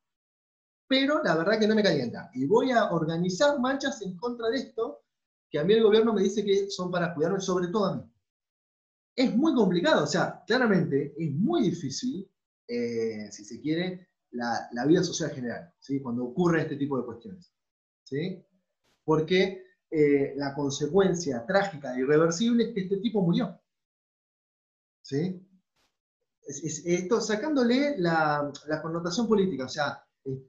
pero la verdad que no me calienta. Y voy a organizar marchas en contra de esto, que a mí el gobierno me dice que son para cuidarme, sobre todo a mí. Es muy complicado, o sea, claramente es muy difícil, si se quiere, la vida social general, ¿sí? Cuando ocurre este tipo de cuestiones. ¿Sí? Porque la consecuencia trágica e irreversible es que este tipo murió. ¿Sí? Esto, sacándole la connotación política, o sea,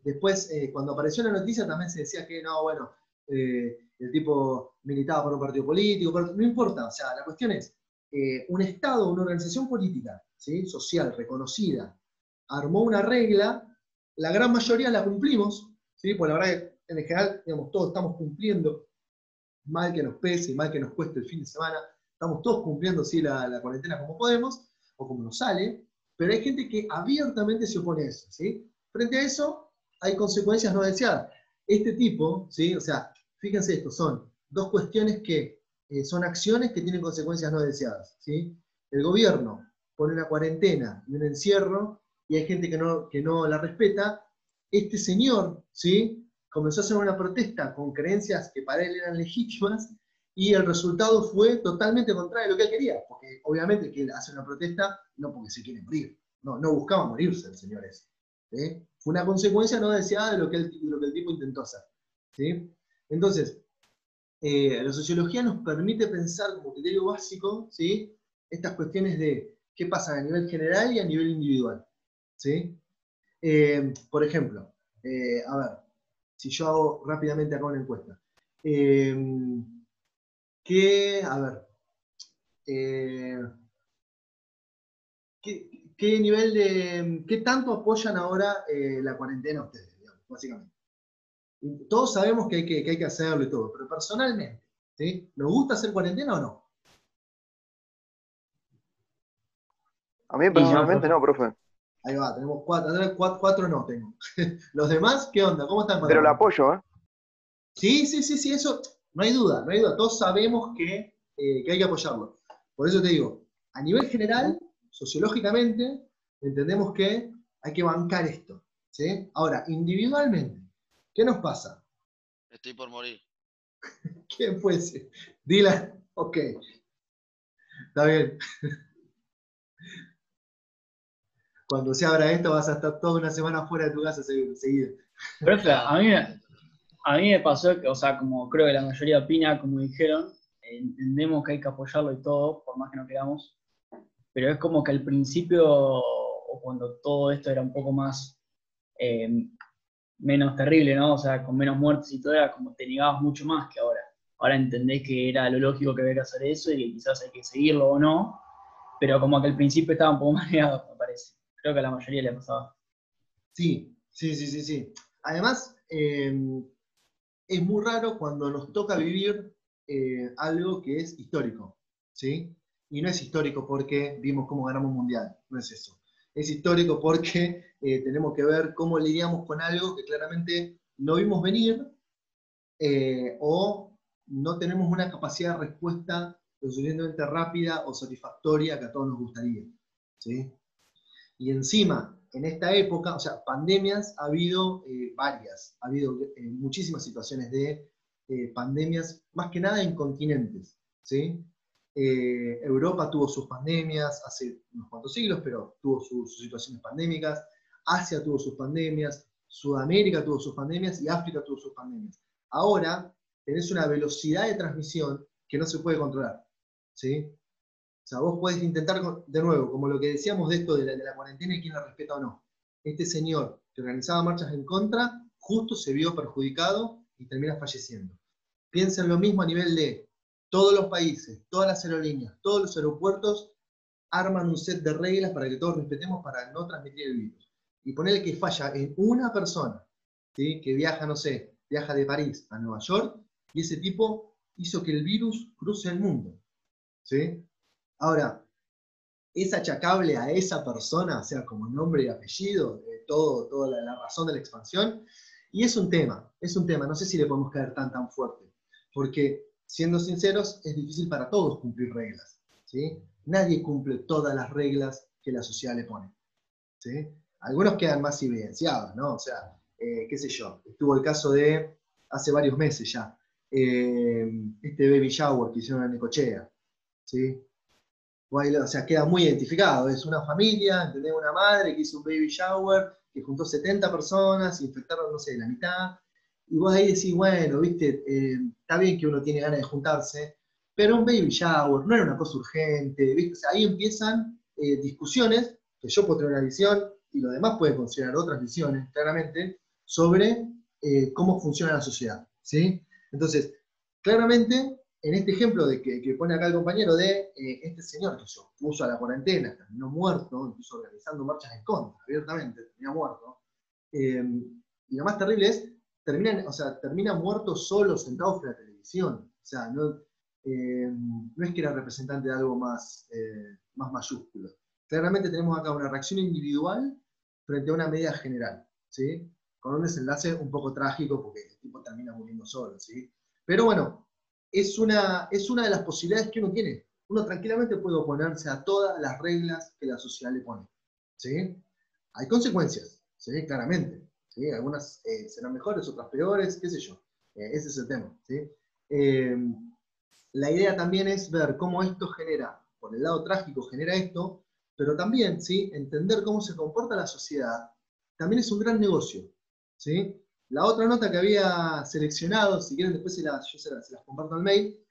después cuando apareció la noticia también se decía que no, bueno, el tipo militaba por un partido político, pero no importa, o sea, la cuestión es, un Estado, una organización política, ¿sí? Social, reconocida, armó una regla, la gran mayoría la cumplimos, ¿sí? Pues la verdad que en general, digamos, todos estamos cumpliendo, mal que nos pese, mal que nos cueste el fin de semana, estamos todos cumpliendo, ¿sí? la cuarentena como podemos, o como nos sale, pero hay gente que abiertamente se opone a eso, ¿sí? Frente a eso, hay consecuencias no deseadas. Este tipo, ¿sí? O sea, fíjense esto, son dos cuestiones que son acciones que tienen consecuencias no deseadas, ¿sí? El gobierno pone una cuarentena y un encierro, y hay gente que no la respeta. Este señor, ¿sí? Comenzó a hacer una protesta con creencias que para él eran legítimas, y el resultado fue totalmente contrario a lo que él quería, porque obviamente que él hace una protesta no porque se quiere morir, no buscaba morirse el señor ese. ¿Sí? Fue una consecuencia no deseada de lo que el tipo intentó hacer. ¿Sí? Entonces, la sociología nos permite pensar como criterio básico, ¿sí? Estas cuestiones de qué pasa a nivel general y a nivel individual. ¿Sí? Por ejemplo, a ver, si yo hago rápidamente acá una encuesta. A ver, ¿qué nivel qué tanto apoyan ahora la cuarentena ustedes, digamos, básicamente? Todos sabemos que hay que hacerlo y todo, pero personalmente, ¿sí? ¿Nos gusta hacer cuarentena o no? A mí Y no, personalmente profe. no, profe. Ahí va, tenemos cuatro no tengo. Los demás, ¿qué onda? ¿Cómo están con la Pero la cuarentena? apoyo, ¿eh? Sí, sí, sí, sí, eso no hay duda, no hay duda. Todos sabemos que hay que apoyarlo. Por eso te digo, a nivel general, sociológicamente, entendemos que hay que bancar esto. ¿Sí? Ahora, individualmente, ¿qué nos pasa? Estoy por morir. ¿Quién puede ser? Dylan, ok, está bien. Cuando se abra esto vas a estar toda una semana fuera de tu casa seguido. Profe, a mí me pasó que, o sea, como creo que la mayoría opina, como dijeron, entendemos que hay que apoyarlo y todo, por más que no queramos, pero es como que al principio, o cuando todo esto era un poco más, eh, menos terrible, ¿no? O sea, con menos muertes y todo, era como te negabas mucho más que ahora. Ahora entendés que era lo lógico que había que hacer eso y que quizás hay que seguirlo o no, pero como que al principio estaba un poco más negado, me parece. Creo que a la mayoría le pasaba. Sí, sí, sí, sí, sí. Además, es muy raro cuando nos toca vivir algo que es histórico, ¿sí? Y no es histórico porque vimos cómo ganamos un mundial, no es eso. Es histórico porque tenemos que ver cómo lidiamos con algo que claramente no vimos venir, o no tenemos una capacidad de respuesta lo suficientemente rápida o satisfactoria que a todos nos gustaría, ¿sí? Y encima, en esta época, o sea, pandemias ha habido varias, ha habido muchísimas situaciones de pandemias, más que nada en continentes, ¿sí? Europa tuvo sus pandemias hace unos cuantos siglos, pero tuvo sus situaciones pandémicas, Asia tuvo sus pandemias, Sudamérica tuvo sus pandemias y África tuvo sus pandemias. Ahora tenés una velocidad de transmisión que no se puede controlar, ¿sí? O sea, vos podés intentar, de nuevo, como lo que decíamos de esto de la cuarentena y quién la respeta o no. Este señor que organizaba marchas en contra, justo se vio perjudicado y termina falleciendo. Piensen lo mismo a nivel de todos los países, todas las aerolíneas, todos los aeropuertos arman un set de reglas para que todos respetemos para no transmitir el virus. Y ponerle que falla en una persona, ¿sí? Que viaja, no sé, viaja de París a Nueva York, y ese tipo hizo que el virus cruce el mundo, ¿sí? Ahora, ¿es achacable a esa persona, o sea, como nombre y apellido, toda la razón de la expansión? Y es un tema, no sé si le podemos caer tan fuerte, porque, siendo sinceros, es difícil para todos cumplir reglas, ¿sí? Nadie cumple todas las reglas que la sociedad le pone, ¿sí? Algunos quedan más evidenciados, ¿no? O sea, qué sé yo, estuvo el caso de, hace varios meses ya, este baby shower que hicieron en Necochea, ¿sí? O sea, queda muy identificado, es una familia, ¿entendés? Una madre que hizo un baby shower, que juntó 70 personas, infectaron, no sé, la mitad, y vos ahí decís, bueno, viste, está bien que uno tiene ganas de juntarse, pero un baby shower no era una cosa urgente, ¿viste? O sea, ahí empiezan discusiones, que yo puedo tener una visión, y los demás pueden considerar otras visiones, claramente, sobre cómo funciona la sociedad, ¿sí? Entonces, claramente, en este ejemplo que pone acá el compañero de este señor que se opuso a la cuarentena, terminó muerto, incluso organizando marchas en contra, abiertamente, terminó muerto. Y lo más terrible es, termina muerto solo, sentado frente a la televisión. O sea, no es que era representante de algo más mayúsculo. Claramente tenemos acá una reacción individual frente a una medida general, ¿sí? Con un desenlace un poco trágico porque el tipo termina muriendo solo, ¿sí? Pero bueno, es una de las posibilidades que uno tiene. Uno tranquilamente puede oponerse a todas las reglas que la sociedad le pone, ¿sí? Hay consecuencias, ¿sí? Claramente, ¿sí? Algunas serán mejores, otras peores, qué sé yo. Ese es el tema, ¿sí? La idea también es ver cómo esto genera, por el lado trágico genera esto, pero también, ¿sí? Entender cómo se comporta la sociedad, también es un gran negocio, ¿sí? La otra nota que había seleccionado, si quieren después yo se las comparto al mail,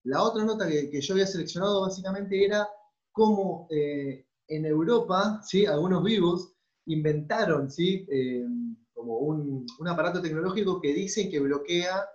la otra nota que yo había seleccionado básicamente era cómo en Europa, ¿sí? Algunos vivos inventaron, ¿sí? Como un aparato tecnológico que dicen que bloquea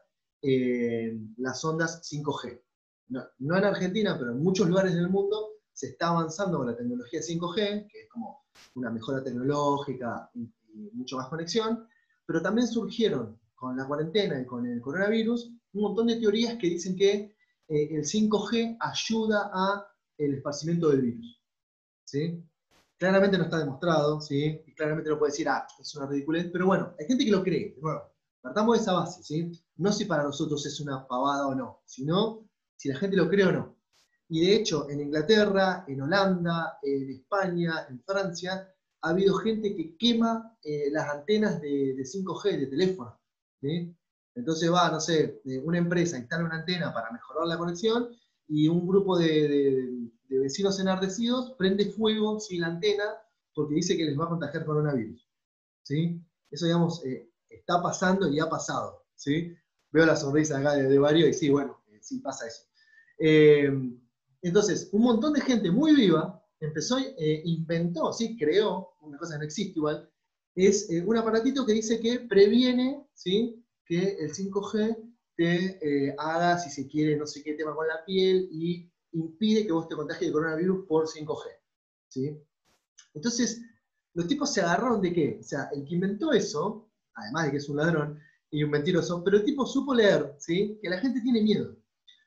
las ondas 5G. No en Argentina, pero en muchos lugares del mundo se está avanzando con la tecnología 5G, que es como una mejora tecnológica y mucho más conexión, pero también surgieron con la cuarentena y con el coronavirus un montón de teorías que dicen que el 5G ayuda a el esparcimiento del virus, ¿sí? Claramente no está demostrado, ¿sí? Y claramente no puede decir, es una ridiculez, pero bueno, hay gente que lo cree. De nuevo, partamos de esa base, ¿sí? No si para nosotros es una pavada o no, sino si la gente lo cree o no. Y de hecho, en Inglaterra, en Holanda, en España, en Francia, ha habido gente que quema las antenas de 5G, de teléfono, ¿sí? Entonces va, no sé, una empresa instala una antena para mejorar la conexión y un grupo de vecinos enardecidos prende fuego sin la antena porque dice que les va a contagiar coronavirus, ¿sí? Eso, digamos, está pasando y ha pasado, ¿sí? Veo la sonrisa acá de varios y sí, bueno, sí pasa eso. Entonces, un montón de gente muy viva inventó, ¿sí? Creó, una cosa que no existe igual, es un aparatito que dice que previene, ¿sí? Que el 5G te haga, si se quiere, no sé qué tema con la piel y impide que vos te contagies de coronavirus por 5G, ¿sí? Entonces, los tipos se agarraron de qué? O sea, el que inventó eso, además de que es un ladrón y un mentiroso, pero el tipo supo leer, ¿sí? Que la gente tiene miedo.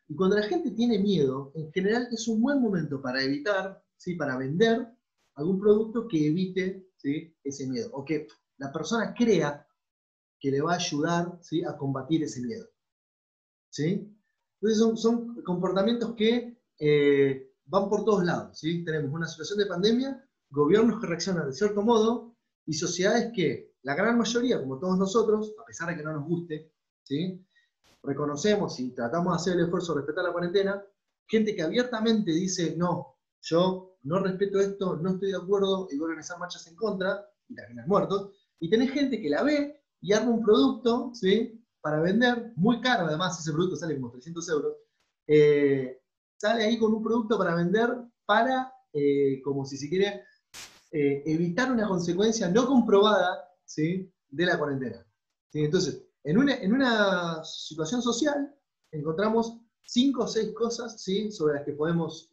Y cuando la gente tiene miedo, en general es un buen momento para evitar, ¿sí? Para vender algún producto que evite, ¿sí? Ese miedo. O que la persona crea que le va a ayudar, ¿sí? A combatir ese miedo, ¿sí? Entonces son comportamientos que van por todos lados, ¿sí? Tenemos una situación de pandemia, gobiernos que reaccionan de cierto modo, y sociedades que, la gran mayoría, como todos nosotros, a pesar de que no nos guste, ¿sí? Reconocemos y tratamos de hacer el esfuerzo de respetar la cuarentena, gente que abiertamente dice, no, yo no respeto esto, no estoy de acuerdo, y voy a organizar marchas en contra, y terminan muertos, y tenés gente que la ve y arma un producto, ¿sí? Para vender, muy caro además, ese producto sale como 300 euros, sale ahí con un producto para vender para, como si se quiere, evitar una consecuencia no comprobada, ¿sí? De la cuarentena, ¿sí? Entonces, en una situación social encontramos 5 o 6 cosas, ¿sí? Sobre las que podemos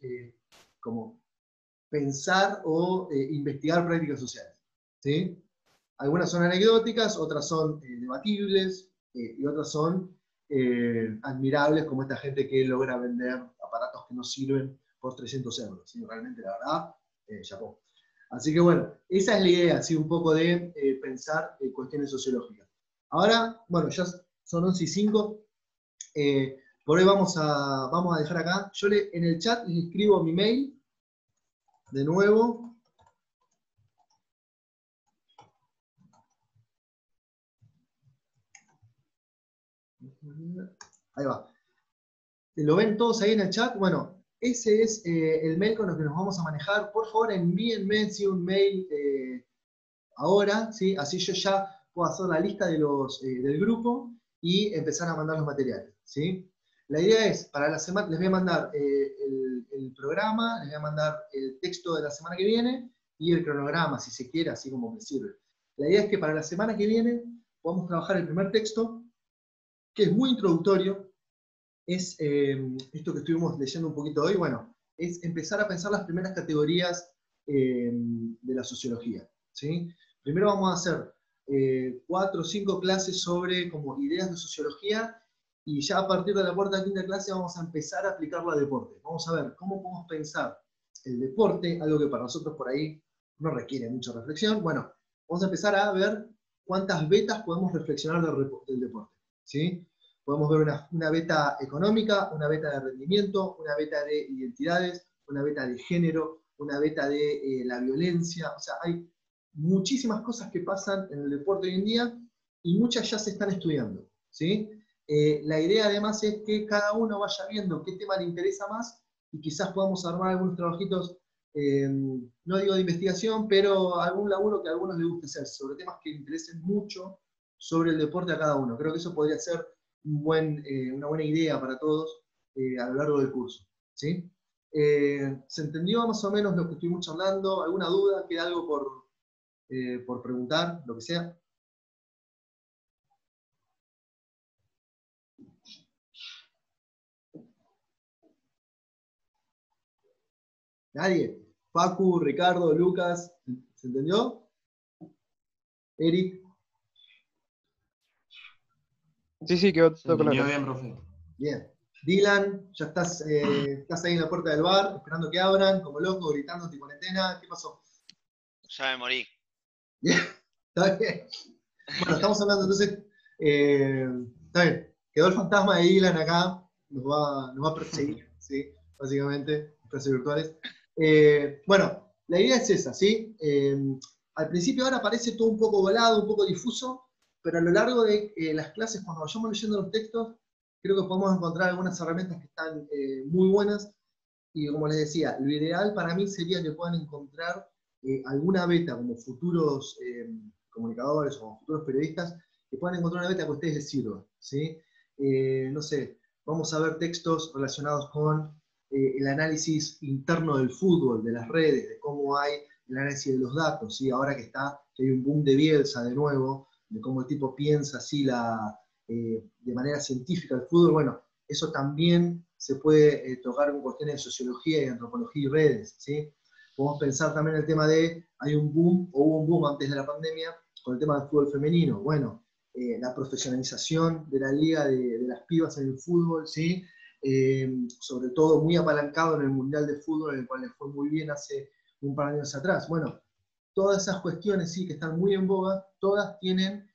como pensar o investigar prácticas sociales, ¿sí? Algunas son anecdóticas, otras son debatibles, y otras son admirables, como esta gente que logra vender aparatos que no sirven por 300 euros. ¿Sí? Realmente, la verdad, chapó. Así que bueno, esa es la idea, ¿sí? Un poco de pensar en cuestiones sociológicas. Ahora, bueno, ya son 11:05. Por hoy vamos a dejar acá. Yo en el chat les escribo mi mail, de nuevo. Ahí va. ¿Lo ven todos ahí en el chat? Bueno, ese es el mail con el que nos vamos a manejar. Por favor, envíenme un mail ahora, ¿sí? Así yo ya puedo hacer la lista de del grupo y empezar a mandar los materiales, ¿sí? La idea es, para la semana, les voy a mandar el programa, les voy a mandar el texto de la semana que viene y el cronograma, si se quiere, así como me sirve. La idea es que para la semana que viene podamos trabajar el primer texto, que es muy introductorio, es esto que estuvimos leyendo un poquito hoy, bueno, es empezar a pensar las primeras categorías de la sociología, ¿sí? Primero vamos a hacer 4 o 5 clases sobre como ideas de sociología, y ya a partir de la cuarta o quinta clase vamos a empezar a aplicarlo al deporte. Vamos a ver cómo podemos pensar el deporte, algo que para nosotros por ahí no requiere mucha reflexión. Bueno, vamos a empezar a ver cuántas betas podemos reflexionar del deporte, ¿sí? Podemos ver una beta económica, una beta de rendimiento, una beta de identidades, una beta de género, una beta de la violencia. O sea, hay muchísimas cosas que pasan en el deporte hoy en día y muchas ya se están estudiando, ¿sí? La idea además es que cada uno vaya viendo qué tema le interesa más y quizás podamos armar algunos trabajitos, no digo de investigación, pero algún laburo que a algunos les guste hacer, sobre temas que interesen mucho sobre el deporte a cada uno. Creo que eso podría ser una buena idea para todos a lo largo del curso, ¿sí? ¿Se entendió más o menos lo que estuvimos charlando? ¿Alguna duda? ¿Queda algo por preguntar? Lo que sea. ¿Nadie? Facu, Ricardo, Lucas, ¿se entendió? Eric. Sí, quedó Se todo entendió claro. bien, profe. Bien. Dylan, ya estás ahí en la puerta del bar, esperando que abran, como loco, gritando en cuarentena. ¿Qué pasó? Ya me morí. Bien, está bien. Bueno, estamos hablando entonces, está bien, quedó el fantasma de Dylan acá, nos va a perseguir, ¿sí? Básicamente, clases virtuales. Bueno, la idea es esa, ¿sí? Al principio ahora parece todo un poco volado, un poco difuso, pero a lo largo de las clases, cuando vayamos leyendo los textos, creo que podemos encontrar algunas herramientas que están muy buenas, y como les decía, lo ideal para mí sería que puedan encontrar alguna beta como futuros comunicadores o futuros periodistas, que puedan encontrar una beta que a ustedes les sirva, ¿sí? No sé, vamos a ver textos relacionados con el análisis interno del fútbol, de las redes, de cómo hay el análisis de los datos, ¿sí? Ahora que hay un boom de Bielsa de nuevo, de cómo el tipo piensa así de manera científica el fútbol, bueno, eso también se puede tocar con cuestiones de sociología y antropología y redes, ¿sí? Podemos pensar también el tema de, hay un boom, o hubo un boom antes de la pandemia, con el tema del fútbol femenino. Bueno, la profesionalización de la liga de las pibas en el fútbol, ¿sí? Sobre todo muy apalancado en el Mundial de Fútbol, en el cual les fue muy bien hace un par de años atrás. Bueno, todas esas cuestiones, sí, que están muy en boga, todas tienen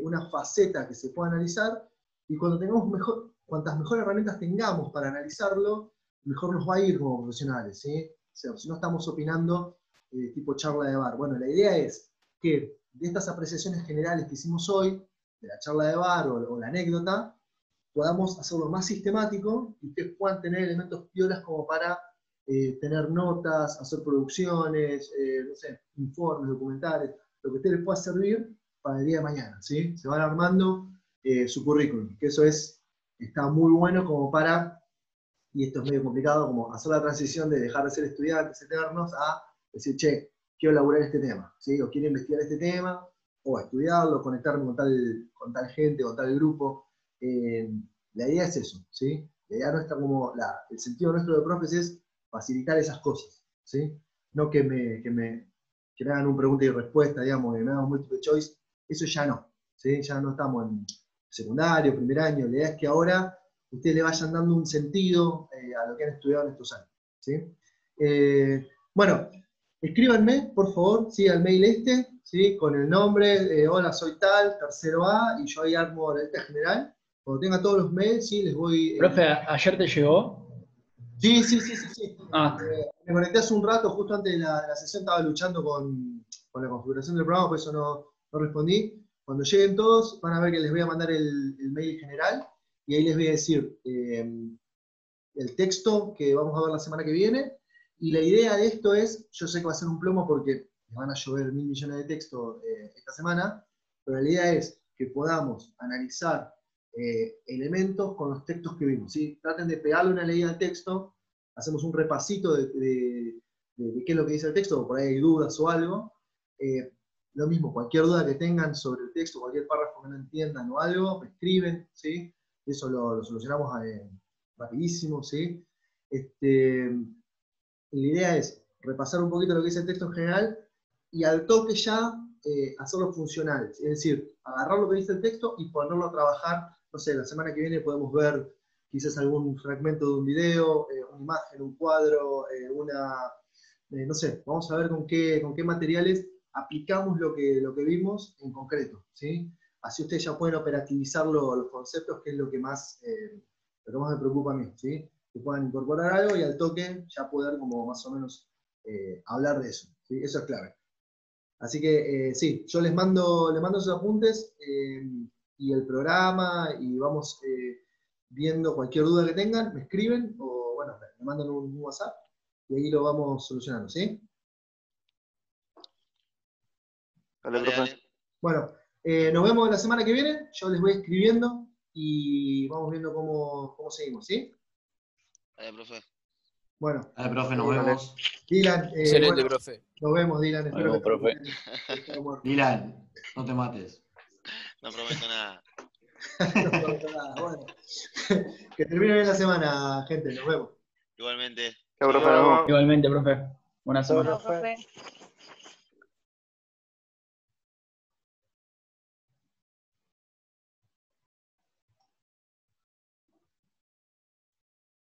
una faceta que se puede analizar, y cuando tengamos cuantas mejores herramientas tengamos para analizarlo, mejor nos va a ir como profesionales, ¿sí? O sea, si no estamos opinando tipo charla de bar. Bueno, la idea es que de estas apreciaciones generales que hicimos hoy, de la charla de bar o la anécdota, podamos hacerlo más sistemático y ustedes puedan tener elementos piolas como para tener notas, hacer producciones, no sé, informes, documentales, lo que a ustedes les pueda servir para el día de mañana, ¿sí? Se van armando su currículum, que eso está muy bueno como para, y esto es medio complicado, como hacer la transición de dejar de ser estudiantes eternos a decir, che, quiero elaborar este tema, ¿sí? O quiero investigar este tema, o estudiarlo, conectarme con tal gente, con tal grupo. La idea es eso, ¿sí? La idea nuestra, como el sentido nuestro de profes es facilitar esas cosas, ¿sí? No que me hagan un pregunta y respuesta, digamos, que me hagan un multiple choice, eso ya no, ¿sí? Ya no estamos en secundario, primer año, la idea es que ahora ustedes le vayan dando un sentido a lo que han estudiado en estos años, ¿sí? Bueno, escríbanme, por favor, ¿sí? Al mail ¿sí? Con el nombre, hola, soy tal, tercero A, y yo ahí armo la lista general. Cuando tenga todos los mails, sí, les voy... Profe, ¿ayer te llegó? Sí. Ah, Me conecté hace un rato, justo antes de la sesión estaba luchando con la configuración del programa, por eso no respondí. Cuando lleguen todos, van a ver que les voy a mandar el mail general, y ahí les voy a decir el texto que vamos a ver la semana que viene. Y la idea de esto es, yo sé que va a ser un plomo porque les van a llover 1.000 millones de textos esta semana, pero la idea es que podamos analizar elementos con los textos que vimos, ¿sí? Traten de pegarle una leída al texto, hacemos un repasito de qué es lo que dice el texto, o por ahí hay dudas o algo. Lo mismo, cualquier duda que tengan sobre el texto, cualquier párrafo que no entiendan o algo, me escriben, ¿sí? Eso lo solucionamos rapidísimo, ¿sí? Y la idea es repasar un poquito lo que dice el texto en general y al toque ya hacerlo funcional. Es decir, agarrar lo que dice el texto y ponerlo a trabajar. No sé, la semana que viene podemos ver quizás algún fragmento de un video, una imagen, un cuadro, no sé, vamos a ver con qué materiales aplicamos lo que vimos en concreto, ¿sí? Así ustedes ya pueden operativizar los conceptos, que es lo que más me preocupa a mí, ¿sí? Que puedan incorporar algo y al toque ya poder como más o menos hablar de eso, ¿sí? Eso es clave. Así que sí, yo les mando esos apuntes y el programa, y vamos viendo cualquier duda que tengan, me escriben o bueno, me mandan un WhatsApp y ahí lo vamos solucionando, ¿sí? Dale, profe. Bueno, nos vemos la semana que viene, yo les voy escribiendo y vamos viendo cómo seguimos, ¿sí? Dale, profe. Bueno. Dale, profe, nos vemos. Dylan, Excelente, bueno, profe. nos vemos, Dylan. Espero vemos, que profe. Dylan, no te mates. No prometo nada. No prometo nada. Bueno, que termine bien la semana, gente. Nos vemos. Igualmente. Chao, profe, Nos nos vemos. vemos. igualmente, profe. Buena semana. Chao, profe.